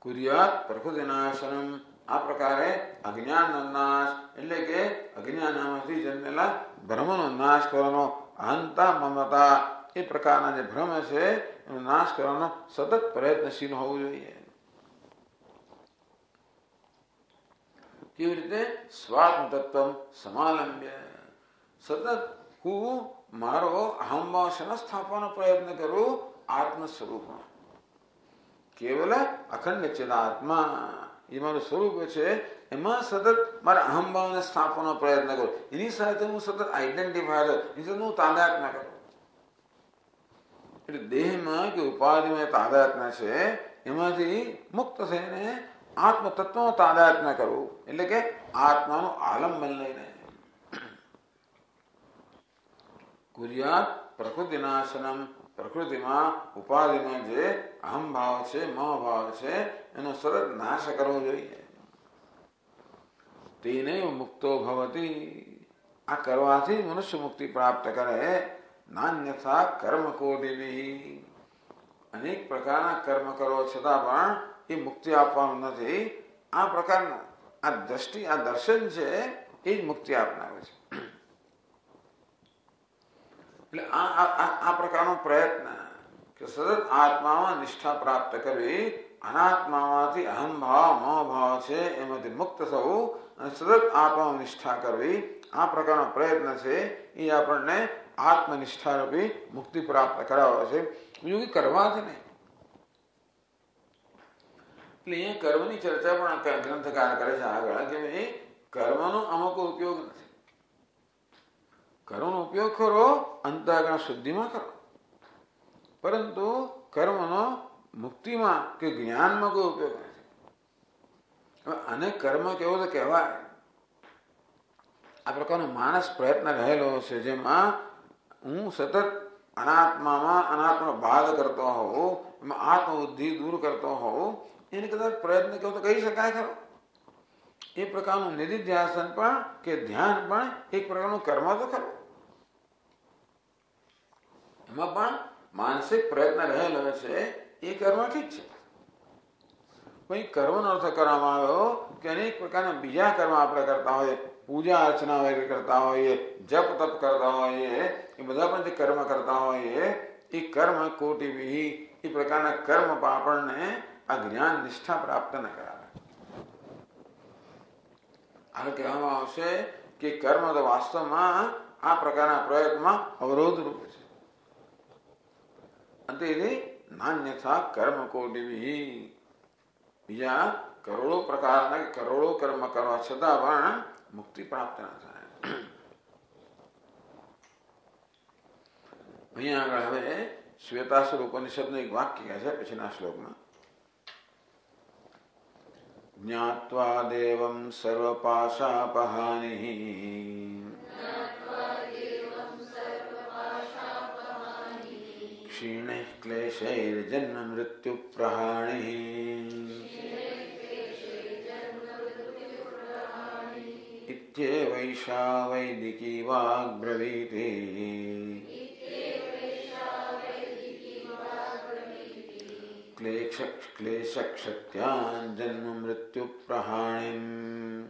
કુર્યાત પ્રકૃતિ નાશનમ, આ પ્રકારે અજ્ઞાનનો નાશ એટલે કે અજ્ઞાનમાંથી જન્મેલા ભ્રમનો નાશ કરવાનો. અહંતા મમતા એ પ્રકારના જે ભ્રમ છે એનો નાશ કરવાનો સતત પ્રયત્નશીલ હોવું જોઈએ. કેવી રીતે? સ્વાત્મ તત્વ સમાલંબ્ય, સતત હું મારો અહમભાવ શેનો સ્થાપવાનો પ્રયત્ન કરું? આત્મ સ્વરૂપમાં. કેવલ અખંડ ચેદાત્મા એ મારું સ્વરૂપ છે, એમાં સતત મારા અહમભાવને સ્થાપવાનો પ્રયત્ન કરું. એની સાથે હું સતત આઈડેન્ટિફાય કરું, એની સાથે હું તાદાત્મ્ય કરું. એટલે દેહમાં કે ઉપાધિમાં તાદાત્મ્ય છે, એમાંથી મુક્ત થઈને આત્મ તત્વમાં તાદાત્મ્ય કરવું, એટલે કે આત્માનું આલંબન લઈને. કુર્યાત પ્રકૃતિ નાશનમ, પ્રકૃતિમાં ઉપાધિમાં જે અહમ ભાવ છે, મમ ભાવ છે એનો સતત નાશ કરવો જોઈએ. તેને મુક્તો ભવતી, આ કરવાથી મનુષ્ય મુક્તિ પ્રાપ્ત કરે. નાન્યથા કર્મ કોટિભિઃ, અનેક પ્રકારના કર્મ કરો છતાં પણ એ મુક્તિ આપવાનું નથી. આ પ્રકારનું આ દ્રષ્ટિ, આ દર્શન છે એ જ મુક્તિ આપનારું છે. એટલે આ પ્રકારનો પ્રયત્ન કે સતત આત્મામાં નિષ્ઠા પ્રાપ્ત કરવી, અનાત્મામાંથી અહમ ભાવ મમ ભાવ છે એમાંથી મુક્ત થવું અને સતત આત્મામાં નિષ્ઠા કરવી, આ પ્રકારનો પ્રયત્ન છે એ આપણને આત્મનિષ્ઠારૂપી મુક્તિ પ્રાપ્ત કરાવે છે, બીજું કે કરવાથી નહીં. એટલે અહીંયા કર્મની ચર્ચા પણ ગ્રંથકાર કરે છે આગળ કે ભાઈ કર્મનો અમુક ઉપયોગ નથી. કર્મનો ઉપયોગ કરો અંતઃકરણ શુદ્ધિમાં કરો, પરંતુ કર્મનો મુક્તિમાં કે જ્ઞાનમાં કોઈ ઉપયોગ નથી. અને કર્મ કેવો તો કહેવાય, આ પ્રકારનો માનસ પ્રયત્ન રહેલો છે જેમાં હું સતત અનાત્મામાં અનાત્મા બાદ કરતો હોઉં, એમાં આત્મબુદ્ધિ દૂર કરતો હોઉં, એને કદાચ પ્રયત્ન કેવો તો કહી શકાય ખરો. એ પ્રકારનું નિધિધ્યાસન પણ કે ધ્યાન પણ એક પ્રકારનું કર્મ તો ખરું. એમાં પણ માનસિક પ્રયત્ન રહેલો છે, એ કર્મ ઠીક છે. કોઈ કર્મનો અર્થ કરવામાં આવ્યો કે અનેક પ્રકારના બીજા કર્મ આપણે કરતા હોઈએ, પૂજા અર્ચના વગેરે કરતા હોઈએ, જપ તપ કરતા હોઈએ, એ બધા પણ જે કર્મ કરતા હોઈએ એ કર્મ કોટિભિઃ, એ પ્રકારના કર્મ આપણને આ જ્ઞાન નિષ્ઠા પ્રાપ્ત ન કરાવે. આ કહેવામાં આવશે કે કર્મ તો વાસ્તવમાં આ પ્રકારના પ્રયત્નમાં અવરોધ રૂપ છે. અંતે નાન્યથા કર્મ કોટિભિઃ, બીજા કરોડો પ્રકારના કરોડો કર્મ કરવા છતાં પણ મુક્તિ પ્રાપ્ત ન થાય. અહીંયા આગળ હવે શ્વેતાસુર ઉપનિષદનું એક વાક્ય છે પછીના શ્લોકમાં. જ્ઞાત્વા દેવં સર્વપાશાપહાનિઃ ક્ષીણૈઃ ક્લેશૈર્જન્મ મૃત્યુ પ્રહાણિઃ ઇત્યેવૈષા વૈદિકી વાગ્બ્રવીતિ क्लेशक्षत्यां जन्म मृत्यु प्रहाणिम्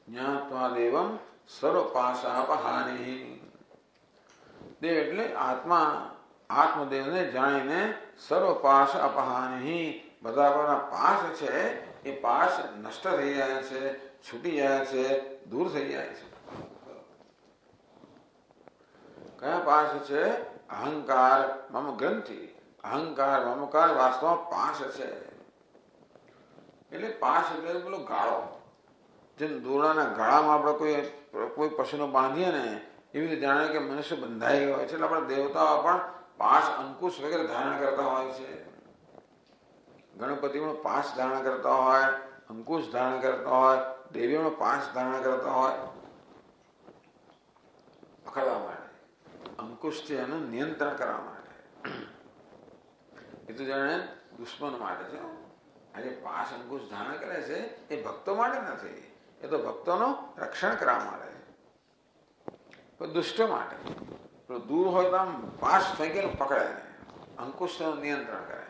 ज्ञात्वा देवं સર્વપાશાપહાનિ. દેવ એટલે આત્મા, આત્મદેવને જાણીને સર્વપાશ અપહાનિ, બધા બધા પાશ છે એ પાશ નષ્ટ થઈ જાય છે, છૂટી જાય છે, દૂર થઈ જાય છે. કયા પાશ છે? અહંકાર મમ ગ્રંથિ. અહંકાર મમકાર વાસ્તવમાં પાશ છે. એટલે પાશ એટલે પેલો ગાળો. જેમ દોરડાના ગાળામાં આપણે કોઈ પશુને બાંધીએ ને એવી રીતે જાણે કે મનુષ્ય બંધાઈ ગયો હોય છે. એટલે આપણા દેવતાઓ પણ પાશ અંકુશ વગેરે ધારણ કરતા હોય છે. ગણપતિ પણ પાશ ધારણ કરતા હોય, અંકુશ ધારણ કરતા હોય, દેવીઓનો પાશ ધારણ કરતા હોય, પકડવા માટે, અંકુશથી એનું નિયંત્રણ કરવા માટે. એ તો જાણે દુશ્મન માટે છે. આજે પાશ અંકુશ ધારણ કરે છે એ ભક્તો માટે નથી, એ તો ભક્તોનું રક્ષણ કરવા માટે, પણ દુષ્ટો માટે. દૂર હોય તો આમ પાશ ફેંકેલું પકડે, અંકુશનું નિયંત્રણ કરે.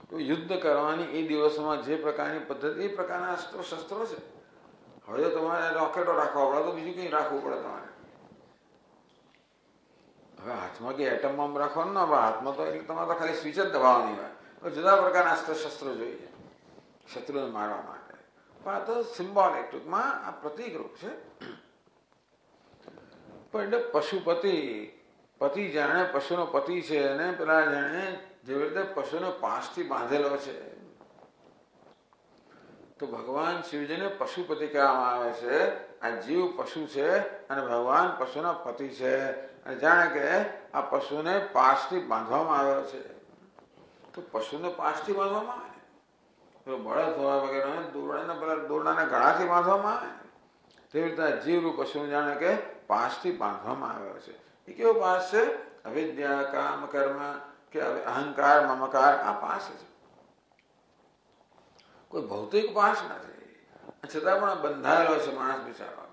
તો યુદ્ધ કરવાની એ દિવસોમાં જે પ્રકારની પદ્ધતિ, એ પ્રકારના અસ્ત્રો શસ્ત્રો છે. હવે તો તમારે રોકેટો રાખવા પડે, તો બીજું કંઈ રાખવું પડે તમારે. હવે હાથમાં કે એટમ બોમ્બ રાખવાનું ના, હાથમાં તો એટલે તમારે તો ખાલી સ્વિચ જ દબાવવાની હોય. તો જુદા પ્રકારના અસ્ત્ર શસ્ત્રો જોઈએ શત્રુને મારવા માટે. પણ આ તો સિમ્બોલિક, ટૂંકમાં આ પ્રતિક રૂપ છે. પણ એટલે પશુપતિ, પતિ જાણે પશુનો પતિ છે, અને પેલા જાણે જેવી રીતે પશુનો પાશથી બાંધેલો છે. તો ભગવાન શિવજીને પશુપતિ કહેવામાં આવે છે. આ જીવ પશુ છે અને ભગવાન પશુના પતિ છે. અને જાણે કે આ પશુને પાશથી બાંધવામાં આવ્યો છે. તો પશુને પાશથી બાંધવામાં આવે, પેલો બળદ હોય વગેરે દોરડાના ગળાથી બાંધવામાં આવે. તેવી રીતે જીવરૂપ પશુને જાણે કે પાશથી બાંધવામાં આવ્યો છે. એ કેવો પાશ છે? અવિદ્યા, કામ, કર્મ કે અહંકાર, મમકાર, આ પાશ છે. કોઈ ભૌતિક પાશ નથી. છતાં પણ બંધાયેલો છે માણસ બિચારો.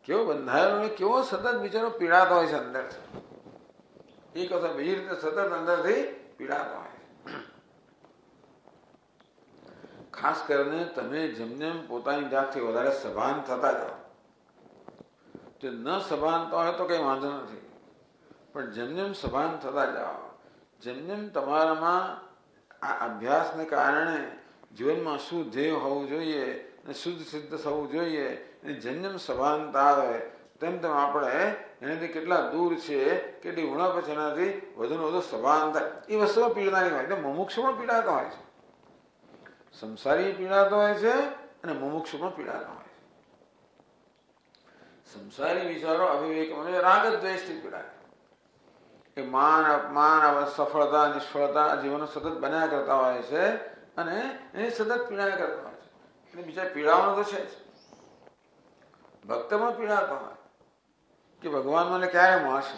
કેવો બંધાયેલો ને કેવો સતત બિચારો પીડાતો હોય છે અંદરથી. એક અથવા બીજી રીતે સતત અંદરથી પીડાતો હોય છે. ખાસ કરીને તમે જેમ જેમ પોતાની જાતથી વધારે સભાન થતા જાઓ, જો ન સભાનતા હોય તો કંઈ વાંધો નથી, પણ જેમ જેમ સભાન થતા જાઓ, જેમ જેમ તમારામાં આ અભ્યાસને કારણે જીવનમાં શું ધ્યેય હોવું જોઈએ અને શુદ્ધ સિદ્ધ થવું જોઈએ, અને જેમ જેમ સભાનતા આવે તેમ તેમ આપણે એનાથી કેટલા દૂર છીએ, કેટલી ઉણપ છે, એનાથી વધુને વધુ સભાન થાય. એ વસ્તુમાં પીડનારી હોય. એટલે મુમુક્ષુ પણ પીડાતો હોય છે, સંસારી પીડાતો હોય છે, અને મુમુક્ષુ પણ પીડાતો હોય છે. સંસારી વિચારો અવિવેક મને રાગ દ્વેષથી પીડાય. એ માન અપમાન, સફળતા નિષ્ફળતા જીવન સતત બન્યા કરતા હોય છે, અને એની સતત પીડા કરતા હોય છે. એટલે બીજા પીડાવાનો તો છે જ. ભક્ત પણ પીડાતો હોય કે ભગવાન મને ક્યારે મળશે.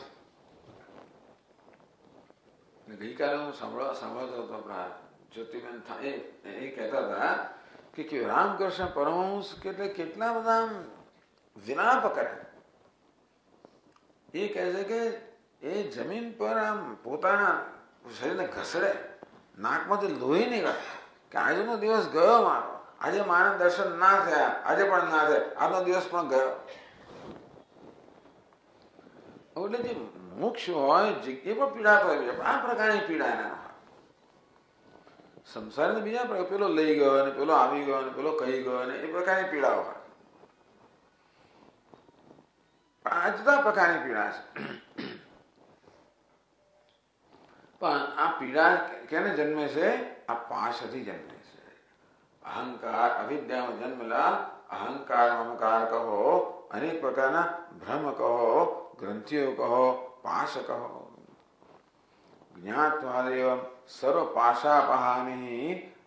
ગઈકાલે હું સાંભળતો હતો, જ્યોતિબેન એ કહેતા હતા કે રામકૃષ્ણ પરમહંસ કેટલા બધા વિલાપ કરે. એ કહે છે કે એ જમીન પર આમ પોતાના શરીરને ઘસડે, નાકમાંથી લોહી નીકળે કે આજનો દિવસ ગયો મારો, આજે મારા દર્શન ના થયા, આજે પણ ના થયા, આજનો દિવસ પણ ગયો. એટલે જે મોક્ષ હોય એ પણ પીડાતો હોય. આ પ્રકારની પીડા એના હોય. સંસારને બીજા પ્રકાર, પેલો લઈ ગયો અને પેલો આવી ગયો અને પેલો કહી ગયો અને એ પ્રકારની પીડા હોય. આ જુદા પ્રકારની પીડા છે. પણ આ પીડા કેને જન્મે છે? આ પાશથી જન્મે છે. અહંકાર, અવિદ્યામાં જન્મેલા અહંકાર, મમકાર કહો, અનેક પ્રકારના ભ્રમ કહો, ગ્રંથિઓ કહો, પાશ કહો. જ્ઞાત્વા દેવમ સર્વ પાશાપહાનિ.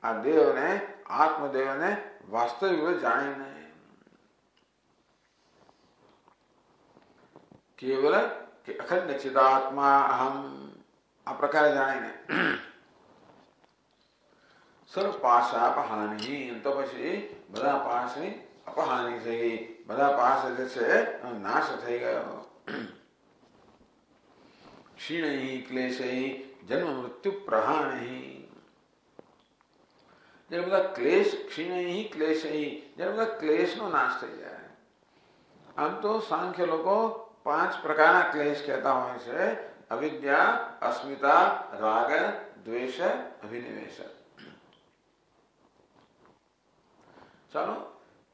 આ દેવને, આત્મદેવને વાસ્તવિક જાણીને, કેવલ કે અખંડ ચિદાત્મા અહમ, આ પ્રકારે જાણીને સર્વ પાશાપહાનિ. તો પછી બધા પાશની અપહાની થઈ, બધા પાસે જે છે નાશ થઈ ગયો. ક્ષીણૈ ક્લેશૈ જન્મ મૃત્યુ પ્રહાણૈ. જ્યારે બધા ક્લેશ, ક્ષીણૈ ક્લેશૈ, જ્યારે બધા ક્લેશનો નાશ થઈ જાય. આમ તો સાંખ્ય લોકો 5 પ્રકારના ક્લેશ કહેતા હોય છે: અવિદ્યા, અસ્મિતા, રાગ, દ્વેષ, અભિનિવેશ. ચાલો,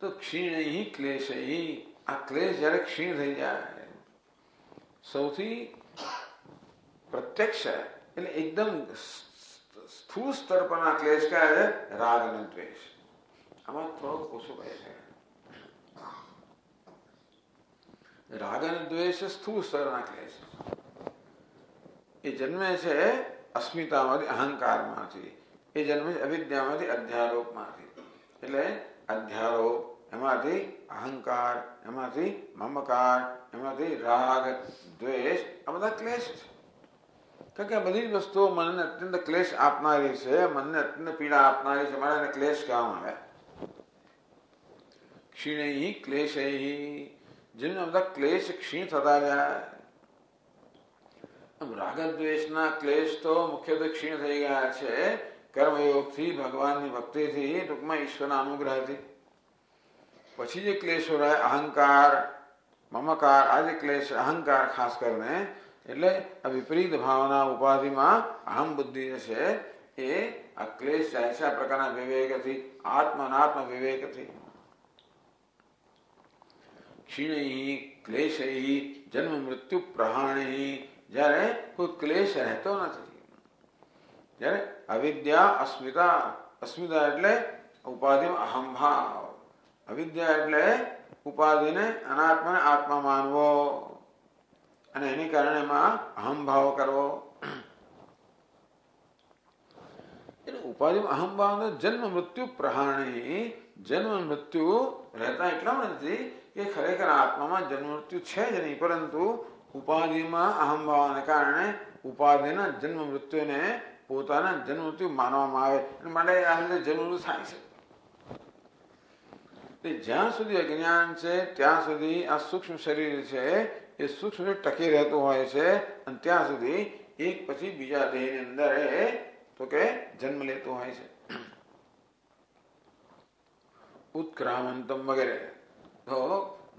તો ક્ષીણૈ ક્લેશૈ, આ ક્લેશ જ્યારે ક્ષીણ થઈ જાય, સૌથી પ્રત્યક્ષ એટલે એકદમ સ્થૂળ સ્તર પરના ક્લેશ કયા છે? રાગ અને દ્વેષ. આમાં થોડોક ઓછું કહે છે. રાગ અને દ્વેષ સ્થૂળ સ્તરના ક્લેશ. એ જન્મે છે અસ્મિતામાંથી, અહંકારમાંથી. એ જન્મે છે અવિદ્યામાંથી, અધ્યારોપમાંથી. એટલે અધ્યારોપ, એમાંથી અહંકાર, એમાંથી મમકાર, એમાંથી રાગ, દ્વેષ, આ બધા ક્લેશ છે. કારણ કે આ બધી જ વસ્તુઓ મનને અત્યંત ક્લેશ આપનારી છે, મનને અત્યંત પીડા આપનારી છે, માટે એને ક્લેશ કહેવામાં આવે. ક્ષીણૈ ક્લેશૈ, જેમને બધા ક્લેશ ક્ષીણ થતા જાય. રાગદ્વેષના ક્લેશ તો મુખ્યત્વે ક્ષીણ થઈ ગયા છે કર્મયોગથી, ભગવાનની ભક્તિથી, ટૂંકમાં ઈશ્વરના અનુગ્રહથી. પછી જે ક્લેશો રહે અહંકાર, મમકાર, આ જે ક્લેશ, અહંકાર ખાસ કરીને, એટલે આ વિપરીત ભાવના ઉપાધિમાં અહમ બુદ્ધિ છે, એ આ ક્લેશ જાય છે આ પ્રકારના વિવેકથી, આત્મ અનાત્મ વિવેકથી. ક્ષીણૈ ક્લેશૈ જન્મ મૃત્યુ પ્રહાણૈ, જ્યારે કોઈ ક્લેશ રહેતો નથી, જ્યારે અવિદ્યા, અસ્મિતા, અસ્મિતા એટલે ઉપાધિમાં અહંભાવ, અવિદ્યા એટલે ઉપાધિને, અનાત્માને આત્મા માનવો અને એની કારણે એમાં અહંભાવ કરવો. એટલે ઉપાધિમાં અહંભાવ જન્મ મૃત્યુ પ્રહાણી. જન્મ મૃત્યુ રહેતા એટલા નથી કે ખરેખર આત્મામાં જન્મ મૃત્યુ છે જ નહીં, પરંતુ ઉપાધિમાં અહંભાવને કારણે ઉપાધિના જન્મ મૃત્યુને પોતાના જન્મ મૃત્યુ માનવામાં આવે, માટે આ રીતે જન્મ મૃત્યુ થાય છે. જ્યાં સુધી અજ્ઞાન છે ત્યાં સુધી આ સૂક્ષ્મ શરીર છે એ સૂક્ષ્મ ટકી રહેતું હોય છે, અને ત્યાં સુધી એક પછી બીજા દેહની અંદર એ તો કે જન્મ લેતું હોય છે. ઉત્ક્રામંતમ વગેરે. તો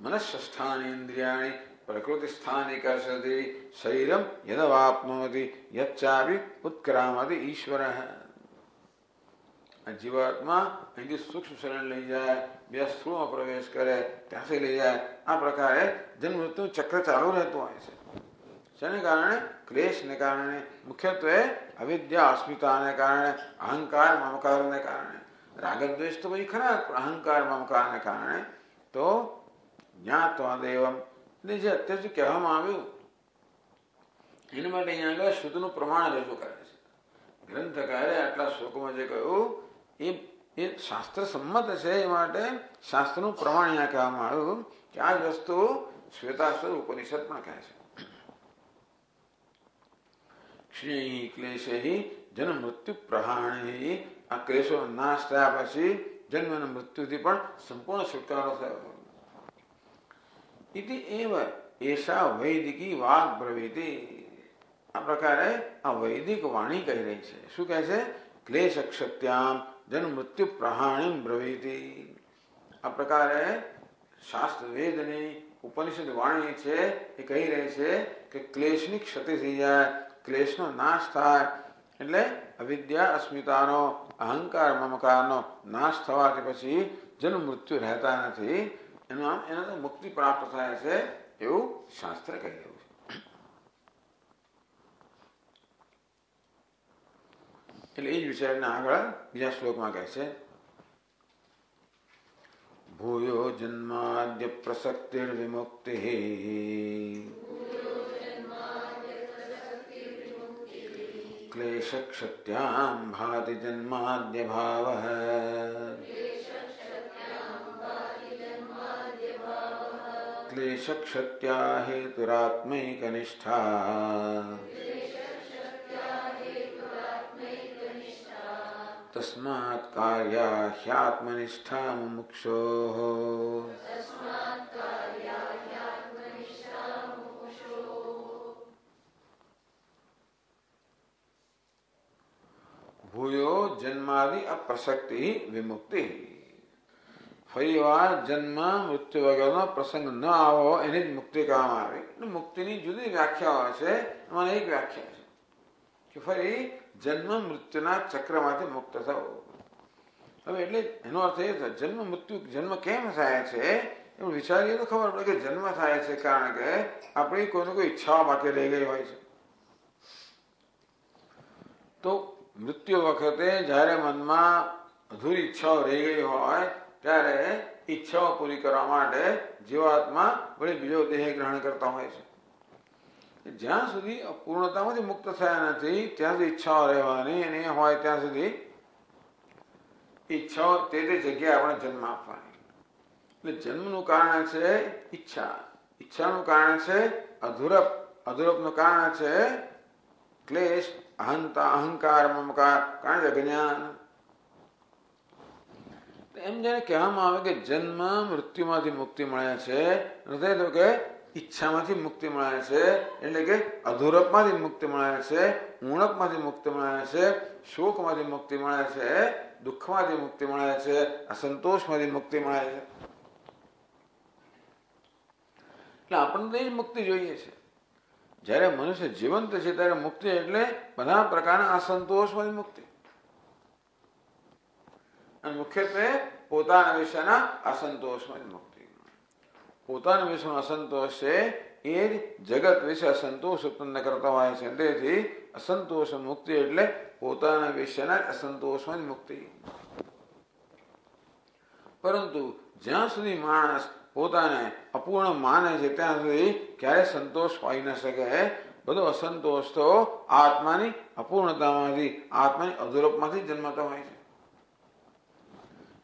મનસ્સ્થાની ઇન્દ્રિયાણી પ્રકૃતિ સ્થાની કરશતિ શરીરમ યદવાપ્નોતિ યચ્ચાપી ઉત્ક્રામતિ ઈશ્વર. જીવાત્મા અહીંથી સૂક્ષ્મ શરીર લઈ જાય, બે સ્થૂળમાં પ્રવેશ કરે, ત્યાંથી લઈ જાય, આ પ્રકારે જન્મ મૃત્યુ ચક્ર ચાલુ રહેતું હોય છે. જેને કારણે ક્લેશને કારણે, મુખ્યત્વે અવિદ્યા અસ્મિતાને કારણે, અહંકાર મમકારને કારણે. રાગદ્વેષ તો ભાઈ ખરા, અહંકાર મમકારને કારણે તો જ્ઞાત્વા દેવમ, જે અત્યાર સુધી કહેવામાં આવ્યું એના માટે અહીંયા આગળ શુદ્ધનું પ્રમાણ રજૂ કરે છે. ગ્રંથકારે આટલા શ્લોકોમાં જે કહ્યું એ શાસ્ત્ર સંમત છે, એ માટે શાસ્ત્રનું પ્રમાણ અહીંયા કહેવામાં આવ્યું કે આ જ વસ્તુ શ્વેતાશ્વર ઉપનિષદ પણ કહે છે. ક્ષીણૈ ક્લેશૈ જન્મ મૃત્યુ પ્રહાણૈ, આ ક્લેશો નાશ થયા પછી જન્મ અને મૃત્યુથી પણ સંપૂર્ણ છુટકારો થયો. ઇતિ એવ એષા વૈદિકી વાગ બ્રવીતિ, આ પ્રકારે આ વૈદિક વાણી કહી રહી છે. શું કહે છે? ક્લેશ ક્ષત્યામ જન્મ મૃત્યુ પ્રહાણી બ્રવીતિ. આ પ્રકારે શાસ્ત્ર વેદની ઉપનિષદ વાણી છે એ કહી રહી છે કે ક્લેશની ક્ષતિ થઈ જાય, ક્લેશનો નાશ થાય, એટલે અવિદ્યા અસ્મિતાનો, અહંકાર મમકારનો નાશ થવાથી પછી જન્મ મૃત્યુ રહેતા નથી, એના મુક્તિ પ્રાપ્ત થાય છે, એવું શાસ્ત્ર કહી રહ્યું છે. એટલે એ જ વિચારને આગળ બીજા શ્લોકમાં કહે છે ભૂયો જન્માદ્ય પ્રસક્તિર વિમુક્તિ ક્લેશ ક્ષત્યામ ભાતિ જન્માદ્ય ભાવઃ ક્લેશ ક્ષત્યા હેતુરાત્મૈકનિષ્ઠા તસ્માત કાર્યા હ્યાત્મનિષ્ઠા મુમુક્ષોઃ. ભૂયો જન્માદિ અપ્રસક્તિ વિમુક્તિ. ફરી વાર જન્મ મૃત્યુ વગરનો પ્રસંગ ન આવો એની જ મુક્તિ કહેવામાં આવે. મુક્તિની જુદી વ્યાખ્યા હોય છે. એમાં એક વ્યાખ્યા છે કે ફરી જન્મ મૃત્યુના ચક્રમાંથી મુક્ત થવું. હવે એટલે એનો અર્થ એ છે જન્મ મૃત્યુ જન્મ કેમ થાય છે એવું વિચારીએ તો ખબર પડે કે જન્મ થાય છે કારણ કે આપણી કોઈને કોઈ ઈચ્છાઓ બાકી રહી ગઈ હોય છે. તો મૃત્યુ વખતે જ્યારે મનમાં અધૂરી ઈચ્છાઓ રહી ગઈ હોય ત્યારે ઈચ્છાઓ પૂરી કરવા માટે જીવાત્મા વળી બીજો દેહ ગ્રહણ કરતા હોય છે. જ્યાં સુધી અપૂર્ણતામાંથી મુક્ત થયા નથી ત્યાં સુધી ઈચ્છાઓ રહેવાની અને હોય ત્યાં સુધી ઈચ્છાઓ તે જગ્યાએ આપણે જન્મ આપવાની. એટલે જન્મનું કારણ છે ઈચ્છા, ઈચ્છાનું કારણ છે અધૂરપ, અધૂરપનું કારણ છે ક્લેશ, અહંકાર, મમકાર, કારણ કે જ્ઞાન. એમ જયારે કહેવામાં આવે કે જન્મ મૃત્યુમાંથી મુક્તિ મળે છે હૃદય તો કે ઈચ્છામાંથી મુક્તિ મળે છે એટલે કે અધૂરપમાંથી મુક્તિ મળે છે, ઉણપમાંથી મુક્તિ મળે છે, શોકમાંથી મુક્તિ મળે છે, દુઃખમાંથી મુક્તિ મળે છે, અસંતોષમાંથી મુક્તિ મળે છે. એટલે આપણને એ જ મુક્તિ જોઈએ છે. જ્યારે મનુષ્ય જીવંત છે ત્યારે મુક્તિ એટલે બધા પ્રકારના અસંતોષમાંથી મુક્તિ અને મુખ્યત્વે પોતાના વિશેના અસંતોષમાંથી મુક્તિ. પોતાના વિશેનો અસંતોષ છે એ જ જગત વિશે અસંતોષ ઉત્પન્ન કરતા હોય છે. તેથી અસંતોષ મુક્તિ એટલે પોતાના વિશેના અસંતોષમાં મુક્તિ. પરંતુ જ્યાં સુધી માણસ પોતાને અપૂર્ણ માને છે ત્યાં સુધી ક્યારેય સંતોષ પાઈ ન શકે. બધો અસંતોષ તો આત્માની અપૂર્ણતામાંથી, આત્માની અધૂરપમાંથી જન્મતો હોય છે.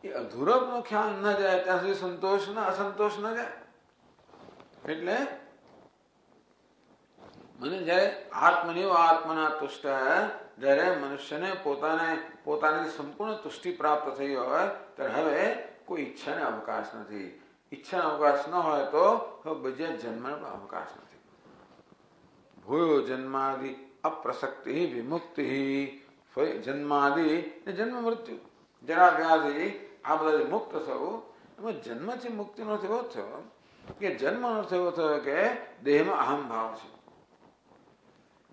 એ અધૂરપનો ખ્યાલ ન જાય ત્યાં સુધી અસંતોષ ન જાય. એટલે મને જયારે આત્મનિવ આત્મના તુષ્ટ, જયારે મનુષ્યને પોતાની સંપૂર્ણ તુષ્ટિ પ્રાપ્ત થઈ હોય ત્યારે હવે કોઈ ઈચ્છાને અવકાશ નથી. ઈચ્છાનો અવકાશ ન હોય તો બીજા જન્મનો અવકાશ નથી. ભૂયો જન્માદિ અપ્રસક્તિ વિમુક્તિ. જન્માદિ જન્મ મૃત્યુ જરા વ્યાધિ આ બધા મુક્ત થવું. એમાં જન્મથી મુક્તિનો અર્થ એવો થયો કે જન્મનો અર્થ એવો થયો કે દેહમાં અહમ ભાવ છે.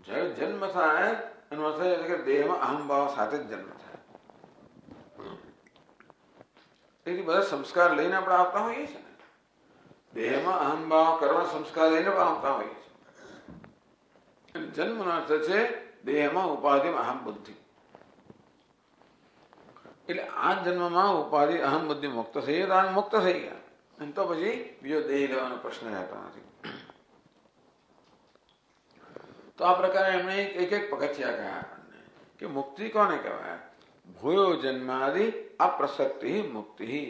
જયારે જન્મ થાય એનો અર્થ એ કે દેહમાં અહમ ભાવ સાથે જ જન્મ થાય. તેથી બધા સંસ્કાર લઈને આપણે આવતા હોઈએ છીએ. દેહમાં અહમ ભાવ કરવા સંસ્કાર લઈને પણ આવતા હોઈએ છીએ. જન્મનો અર્થ છે દેહમાં ઉપાધિમાં અહમ બુદ્ધિ. એટલે આ જન્મમાં ઉપાધિ અહમ બુદ્ધિ મુક્ત થઈ ગયા, મુક્ત થઈ ગયા અને તો પછી બીજો દેહ લેવાનો પ્રશ્ન રહેતો નથી. તો આ પ્રકારે એમણે એક એક પગથિયા કહ્યા આપણને કે મુક્તિ કોને કહેવાય. ભૂયો જન્માદિ અપ્રસક્તિ મુક્તિ.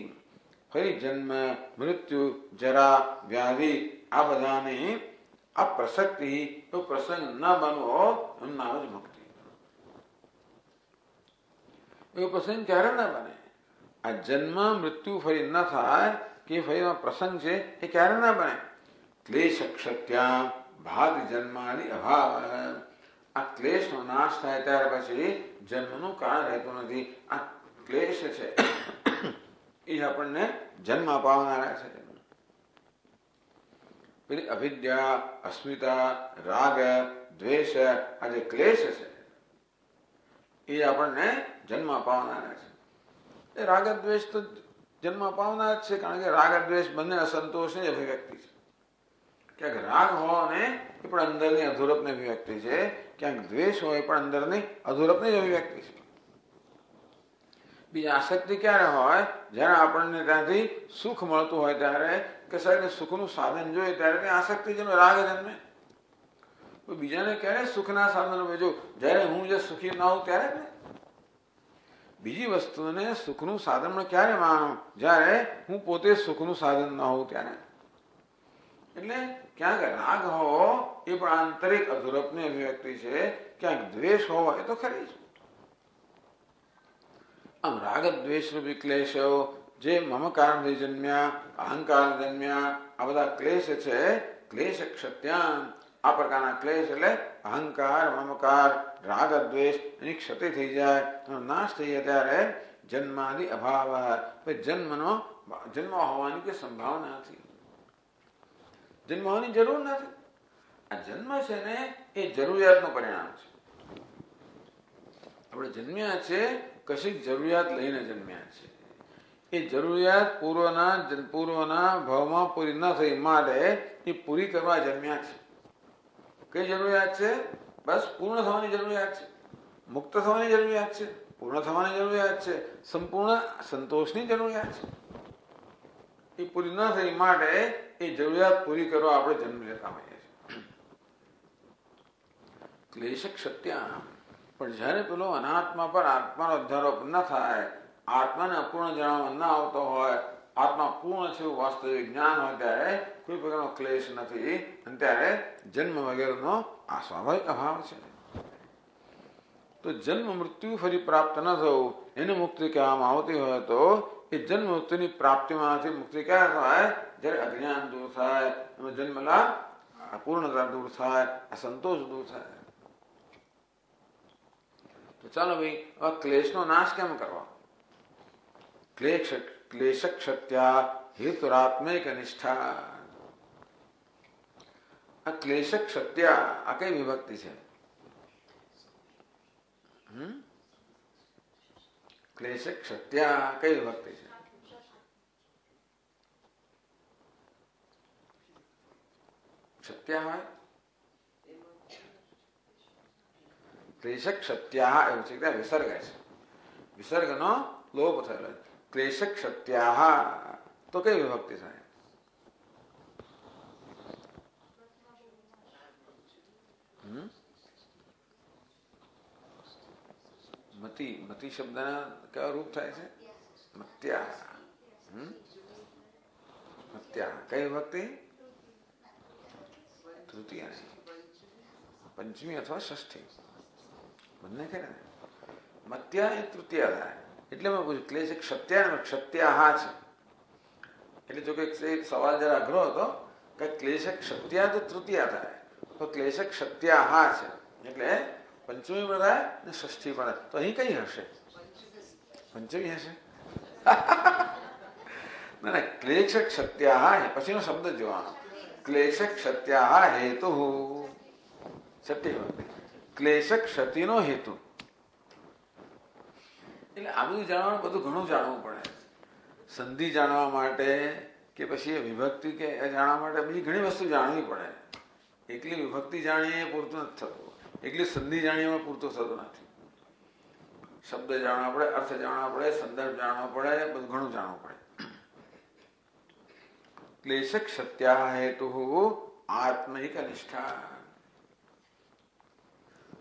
ફરી જન્મ મૃત્યુ જરા વ્યાધિ આ બધાની અપ્રસક્તિ તો પ્રસંગ ન બનવો એમ નામ જ મુક્તિ. એવો પ્રસંગ ક્યારે ના બને? આ જન્મ મૃત્યુ ફરી ન થાય કે ફરી પ્રસંગ છે એ ક્યારે ના બને? ક્લેશ ક્ષત્યા ભાત જન્માદિ અભાવ. આ ક્લેશનો નાશ થાય ત્યાર પછી જન્મનું કારણ રહેતું નથી. આ ક્લેશ છે એ આપણને જન્મ અપાવનારા છે. પેલી અવિદ્યા, અસ્મિતા, રાગ, દ્વેષ આ જે ક્લેશ છે એ આપણને જન્મ અપાવનારા છે. એ રાગ દ્વેષ તો જન્મ અપાવનાર જ છે કારણ કે રાગ દ્વેષ બંને અસંતોષની અભિવ્યક્તિ છે. ક્યાંક રાગ હોય ને એ પણ અંદરની અધૂરપની અભિવ્યક્તિ છે, ક્યાંક દ્વેષ હોય પણ અંદરની અધૂરપની જ અભિવ્યક્તિ છે. બીજી આસક્તિ ક્યારે હોય? જ્યારે આપણને ત્યાંથી સુખ મળતું હોય ત્યારે કે સાહેબ સુખનું સાધન જોઈએ ત્યારે ત્યાં આસક્તિ જન્મે, રાગ જન્મે. બીજાને ક્યારે સુખના સાધનો જો જ્યારે હું જે સુખી ન હોઉં ત્યારે જ ને. બીજી વસ્તુને સુખનું સાધન ક્યારે માનો? જ્યારે હું પોતે સુખનું સાધન ન હોઉં ત્યારે. એટલે ક્યાંક રાગ હોવો એ પણ આંતરિક અધૂરપની અભિવ્યક્તિ છે, ક્યાંક દ્વેષ હોવો એ તો ખરી છે. આમ રાગ દ્વેષ રૂપી ક્લેશો જે મમકારથી જન્મ્યા, અહંકાર જન્મ્યા, આ બધા ક્લેશ છે. ક્લેશ ક્ષત્યામ, આ પ્રકારના ક્લેશ એટલે અહંકાર, મમકાર, રાગ દ્વેષ એની ક્ષતિ થઈ જાય, નાશ થઈ જાય ત્યારે જન્માદિ અભાવ, જન્મ હોવાની કોઈ સંભાવના નથી, જન્મ હોવાની જરૂર નથી. આ જન્મ છે ને એ જરૂરિયાતનું પરિણામ છે. આપણે જન્મ્યા છે કશીક જરૂરિયાત લઈને જન્મ્યા છે. એ જરૂરિયાત પૂર્વના ભાવમાં પૂરી ન થઈ માટે એ પૂરી કરવા જન્મ્યા છે. કઈ જરૂરિયાત છે? બસ પૂર્ણ થવાની જરૂરિયાત છે, મુક્ત થવાની જરૂરિયાત છે, પૂર્ણ થવાની જરૂરિયાત છે, સંપૂર્ણ સંતોષની જરૂરિયાત છે. એ પૂરી ન થઈ માટે એ જરૂરિયાત પૂરી કરવા આપણે જન્મ લેતા હોઈએ છીએ. ક્લેશ ક્ષત્યા, પણ જ્યારે પેલો અનાત્મા પર આત્માનો અધ્યારોપ ન થાય, આત્માને અપૂર્ણ જાણવા ન આવતો હોય, આત્મા પૂર્ણ છે એવું વાસ્તવિક જ્ઞાન હોય ત્યારે કોઈ પ્રકારનો ક્લેશ નથી, અને ત્યારે જન્મ વગેરેનો આ સ્વાભાવિક અભાવ છે. તો જન્મ મૃત્યુ ફરી પ્રાપ્ત ન થવું એને મુક્તિ કહેવામાં આવતી હોય તો એ જન્મ મૃત્યુની પ્રાપ્તિમાંથી મુક્તિ ક્યારે થાય? જ્યારે અજ્ઞાન દૂર થાય, જન્મલા અપૂર્ણતા દૂર થાય, અસંતોષ દૂર થાય. તો ચાલો ભાઈ, આ ક્લેશનો નાશ કેમ કરવા? ક્લેશ ક્ષત્યા હેતુરાત્મિક નિષ્ઠા. આ ક્લેશ ક્ષત્યા આ કઈ વિભક્તિ છે? ક્લેશ ક્ષત્યા કઈ વિભક્તિ છે? ક્ષત્યા હોય, ક્લેશ ક્ષત્યા એવું છે, ત્યાં વિસર્ગ છે, વિસર્ગનો લોપ થયેલો છે. ક્લેશ ક્ષત્યા તો કઈ વિભક્તિ થાય? મતિ શબ્દના કયો રૂપ થાય છે? મત્યા. મત્યા કઈ વિભક્તિ? તૃતીય નહીં, પંચમી અથવા ષષ્ઠી બંને ખરે ને. મત્યા એ તૃતીય થાય. એટલે મેં પૂછ્યું ક્લેશ ક્ષત્યા ક્ષત્યા છે. એટલે જો કે સવાલ જરા અઘરો હતો કે ક્લેશ ક્ષત્યા તો તૃતીય થાય, તો ક્લેશ ક્ષત્યા છે એટલે પંચમી પણ થાય ને ષષ્ઠી પણ થાય. તો અહીં કઈ હશે? પંચમી હશે. ના, ક્લેશ ક્ષત્યા પછીનો શબ્દ જોવાનો. ક્લેશ ક્ષત્યા હેતુ, છઠ્ઠી વખતે ક્લેશ ક્ષતિનો હેતુ. એટલે આ બધું જાણવાનું, બધું ઘણું જાણવું પડે. સંધિ જાણવા માટે કે પછી વિભક્તિ કે જાણવા માટે બીજી ઘણી વસ્તુ જાણવી પડે. એકલી વિભક્તિ જાણીએ પૂરતું નથી થતું, એકલી સંધિ જાણીએ પૂરતું થતું નથી. શબ્દ જાણવા પડે, અર્થ જાણવા પડે, સંદર્ભ જાણવા પડે, બધું ઘણું જાણવું પડે. ક્લેશ ક્ષત્યા હેતુ આત્મિક નિષ્ઠા.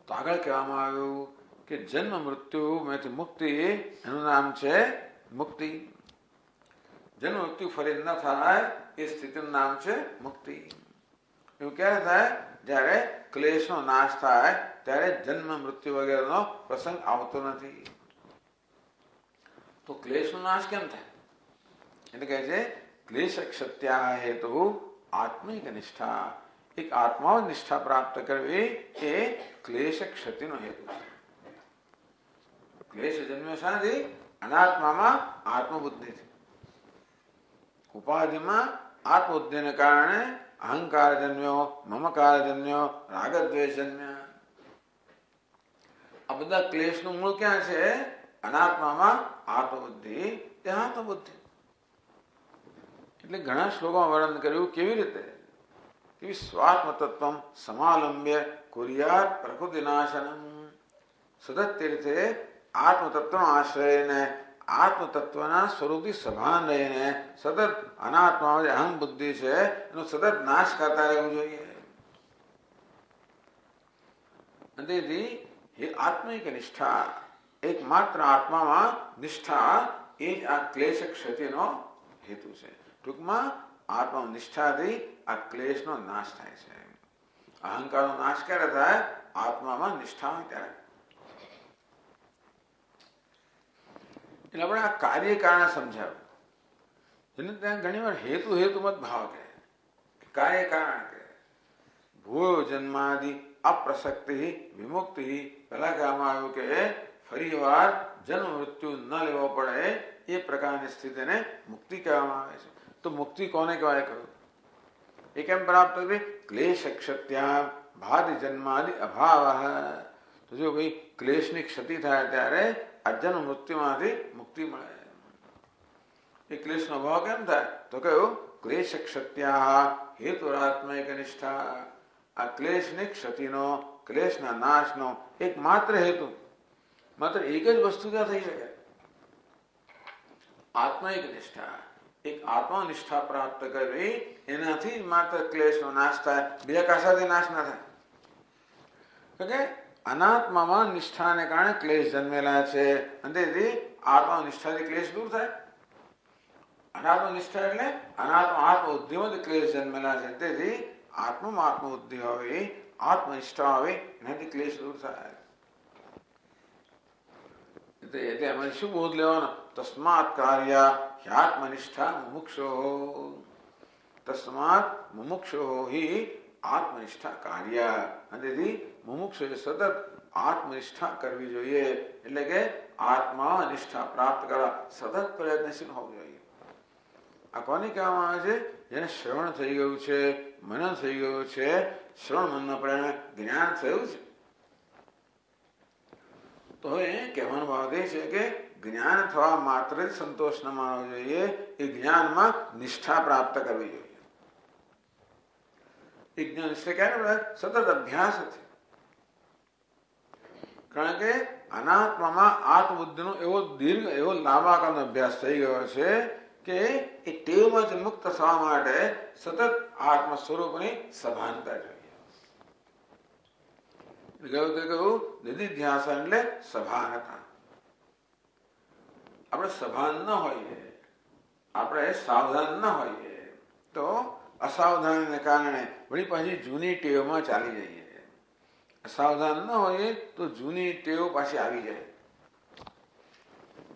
તો આગળ કહેવામાં આવ્યું કે જન્મ મૃત્યુ માંથી મુક્તિ એનું નામ છે મુક્તિ. જન્મ મૃત્યુ ફરી ન થાય એ સ્થિતિનું નામ છે મુક્તિ. એવું ક્યારે થાય? જ્યારે ક્લેશનો નાશ થાય ત્યારે જન્મ મૃત્યુ વગેરેનો પ્રસંગ આવતો નથી. તો ક્લેશનો નાશ કેમ થાય? એટલે કહે છે ક્લેશ ક્ષત્યા હેતુ આત્મિક નિષ્ઠા. એક આત્મા નિષ્ઠા પ્રાપ્ત કરવી એ ક્લેશ ક્ષતિનો હેતુ છે. ક્લેશ જન્મ્યો શાથી? અનાત્મામાં આત્મબુદ્ધિથી. ઉપાધિમાં આત્મબુદ્ધિને કારણે અહંકાર જન્મ્યો, મમકાર જન્મ્યો, રાગદ્વેષ જન્મ્યા. આ બધા ક્લેશનું મૂળ ક્યાં છે? અનાત્મામાં આત્મબુદ્ધિ, દેહાત્મબુદ્ધિ. એટલે ઘણા શ્લોકોમાં વર્ણન કર્યું કેવી રીતે કે સ્વાત્મ તત્વમ સમાલંબ્ય કુર્યાત પ્રકૃતિ નાશનમ. સતત તીર્થે આત્મતત્વનો આશ્રયને આત્મતત્વના સ્વરૂપથી સભાન રહીને સતત અનાત્મા અહમ બુદ્ધિ છે એનો સતત નાશ કરતા રહેવું જોઈએ. તેથી એ આત્મિક નિષ્ઠા, એકમાત્ર આત્મામાં નિષ્ઠા એ જ આ ક્લેશ ક્ષતિનો હેતુ છે. ટૂંકમાં આત્મા નિષ્ઠાથી આ ક્લેશનો નાશ થાય છે. અહંકારનો નાશ ક્યારે થાય? આત્મામાં નિષ્ઠા હોય ત્યારે. એટલે આપણે આ કાર્ય કારણ સમજાવ્યું. એને ત્યાં ઘણી વાર હેતુ હેતુમત ભાવ કહે, કાર્ય કારણ કહે. ભૂયો જન્માદિ અપ્રસક્તિ વિમુક્તિ, પહેલા કહેવામાં આવ્યું કે ફરી વાર જન્મ મૃત્યુ ન લેવો પડે એ પ્રકારની સ્થિતિને મુક્તિ કહેવામાં આવે છે. તો મુક્તિ કોને કહેવાય કહ્યું? એ કેમ પ્રાપ્ત કરવી? ક્લેશ ક્ષત્યા ભાદ જન્માદિ અભાવ. તો જો ભાઈ ક્લેશની ક્ષતિ થાય ત્યારે આ જન્મ મૃત્યુમાંથી મુક્તિ મળે. એ ક્લેશનો અભાવ કેમ થાય? તો કહ્યું ક્લેશ ક્ષત્યા હેતુરાત્મક નિષ્ઠા. આ ક્લેશની ક્ષતિનો, ક્લેશના નાશનો એક માત્ર હેતુ, માત્ર એક જ વસ્તુ ત્યાં થઈ શકે, આત્મિક નિષ્ઠા. એક આત્મનિષ્ઠા પ્રાપ્ત કરવી, એનાથી જ માત્ર ક્લેશનો નાશ થાય, બીજા કશાથી નાશ ના થાય. કે અનાત્મામાં નિષ્ઠાને કારણે ક્લેશ જન્મેલા છે અને તેથી આત્મનિષ્ઠાથી ક્લેશ દૂર થાય. અનાત્મનિષ્ઠા એટલે આત્મબુદ્ધિમાં જ ક્લેશ જન્મેલા છે, તેથી આત્મબુદ્ધિ હોય, આત્મનિષ્ઠા હોય, એનાથી ક્લેશ દૂર થાય. એટલે એમાં શું બોધ લેવાનો? તસ્માત કાર્ય આત્મનિષ્ઠા મુમુક્ષો. તસ્માત મુમુક્ષો હિ આત્મનિષ્ઠા કાર્ય. તેથી મુમુક્ષોએ સતત આત્મનિષ્ઠા કરવી જોઈએ. એટલે કે આત્મનિષ્ઠા પ્રાપ્ત કરવા સતત પ્રયત્નશીલ હોવું જોઈએ. આ કોને કહેવામાં આવે છે? જેને શ્રવણ થઈ ગયું છે, મનન થઈ ગયું છે, શ્રવણ મનના પરિણામે જ્ઞાન થયું છે. તો હવે કહેવાનો ભાવ એ છે કે જ્ઞાન થવા માત્ર જ સંતોષ ન માનવો જોઈએ, એ જ્ઞાનમાં નિષ્ઠા પ્રાપ્ત કરવી જોઈએ. એ જ્ઞાન નિષ્ઠા ક્યારે? સતત અભ્યાસ છે. કારણ કે અનાત્મામાં આત્મબુદ્ધિનો એવો દીર્ઘ, એવો લાંબા કાળનો અભ્યાસ થઈ ગયો છે કે એ ટેવમાંથી મુક્ત થવા માટે સતત આત્મ સ્વરૂપની સભાનતા જોઈએ. કહ્યું નિધિધ્યાસન એટલે સભાનતા. આપણે સભાન ન હોઈએ, આપણે સાવધાન ન હોઈએ તો અસાવધાનને કારણે વળી પાછી જૂની ટેવમાં ચાલી જઈએ. અસાવધાન ન હોઈએ તો જૂની ટેવ પાછી આવી જાય.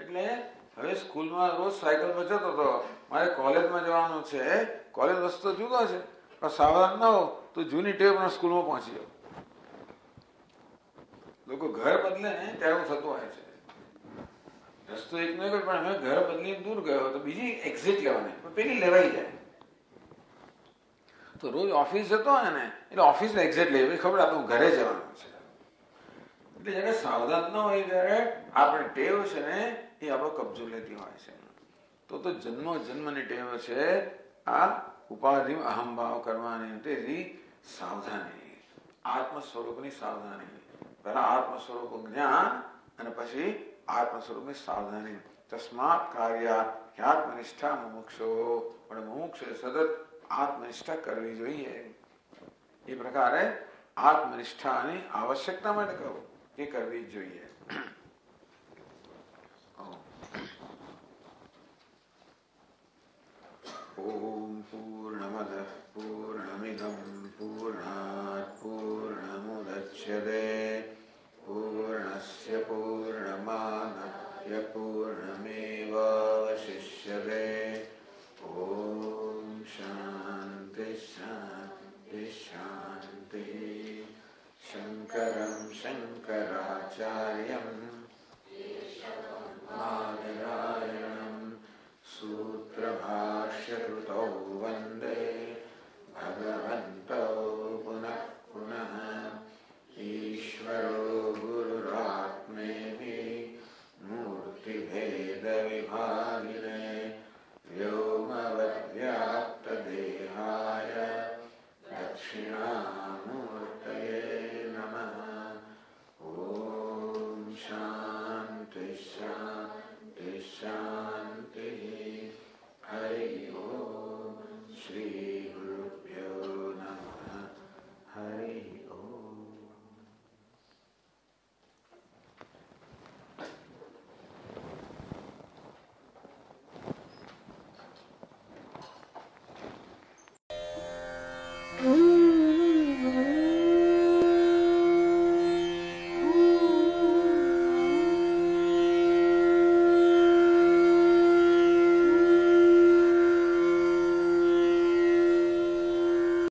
એટલે હવે સ્કૂલમાં રોજ સાયકલ પર જતો હતો, મારે કોલેજમાં જવાનું છે, કોલેજ રસ્તો જુદો છે, પણ સાવધાન ન હો તો જૂની ટેવ પણ સ્કૂલમાં પહોંચી જાવ. લોકો ઘર બદલે ને ત્યારે થતું હોય છે. રસ્તો એક નહીં પણ અમે ઘર બદલીને દૂર ગયો તો બીજી એક્ઝિટ લેવાની, પેલી લેવાઈ જાય. તો રોજ ઓફિસ જતો હોય ને એટલે ઓફિસને એક્ઝિટ લેવી, ખબર આપણે ઘરે જવાનું છે. એટલે જયારે સાવધાન ન હોય ત્યારે આપણે ટેવ છે ને એ આપણો કબજો લેતી હોય છે. તો જન્મો જન્મની ટેવ છે આ ઉપાધિ અહંભાવ કરવાની. તેથી સાવધાની, આત્મ સ્વરૂપની સાવધાની. પહેલા આત્મ સ્વરૂપ જ્ઞાન અને પછી આત્મ સ્વરૂપની સાવધાની. તસ્માત કાર્ય આત્મનિષ્ઠા મુમુક્ષો. પણ મુમુક્ષ સતત આત્મનિષ્ઠા કરવી જોઈએ. એ પ્રકારે આત્મનિષ્ઠાની આવશ્યકતા માટે કહું એ કરવી જ જોઈએ. ઓમ પૂર્ણમદ પૂર્ણમિદં પૂર્ણાત પૂર્ણમુદચ્યતે પૂર્ણસ્ય પૂર્ણમાદાય પૂર્ણમેવાવશિષ્યતે. ઓમ શાંતિ શાંતિ શાંતિ. શંકરં શંકરાચાર્યં બાદરાયણં सूत्रभाष्यकृतौ वन्दे भगवन्तौ पुनः पुनः. ईश्वरो गुरुरात्मेति मूर्तिभेदविभागिने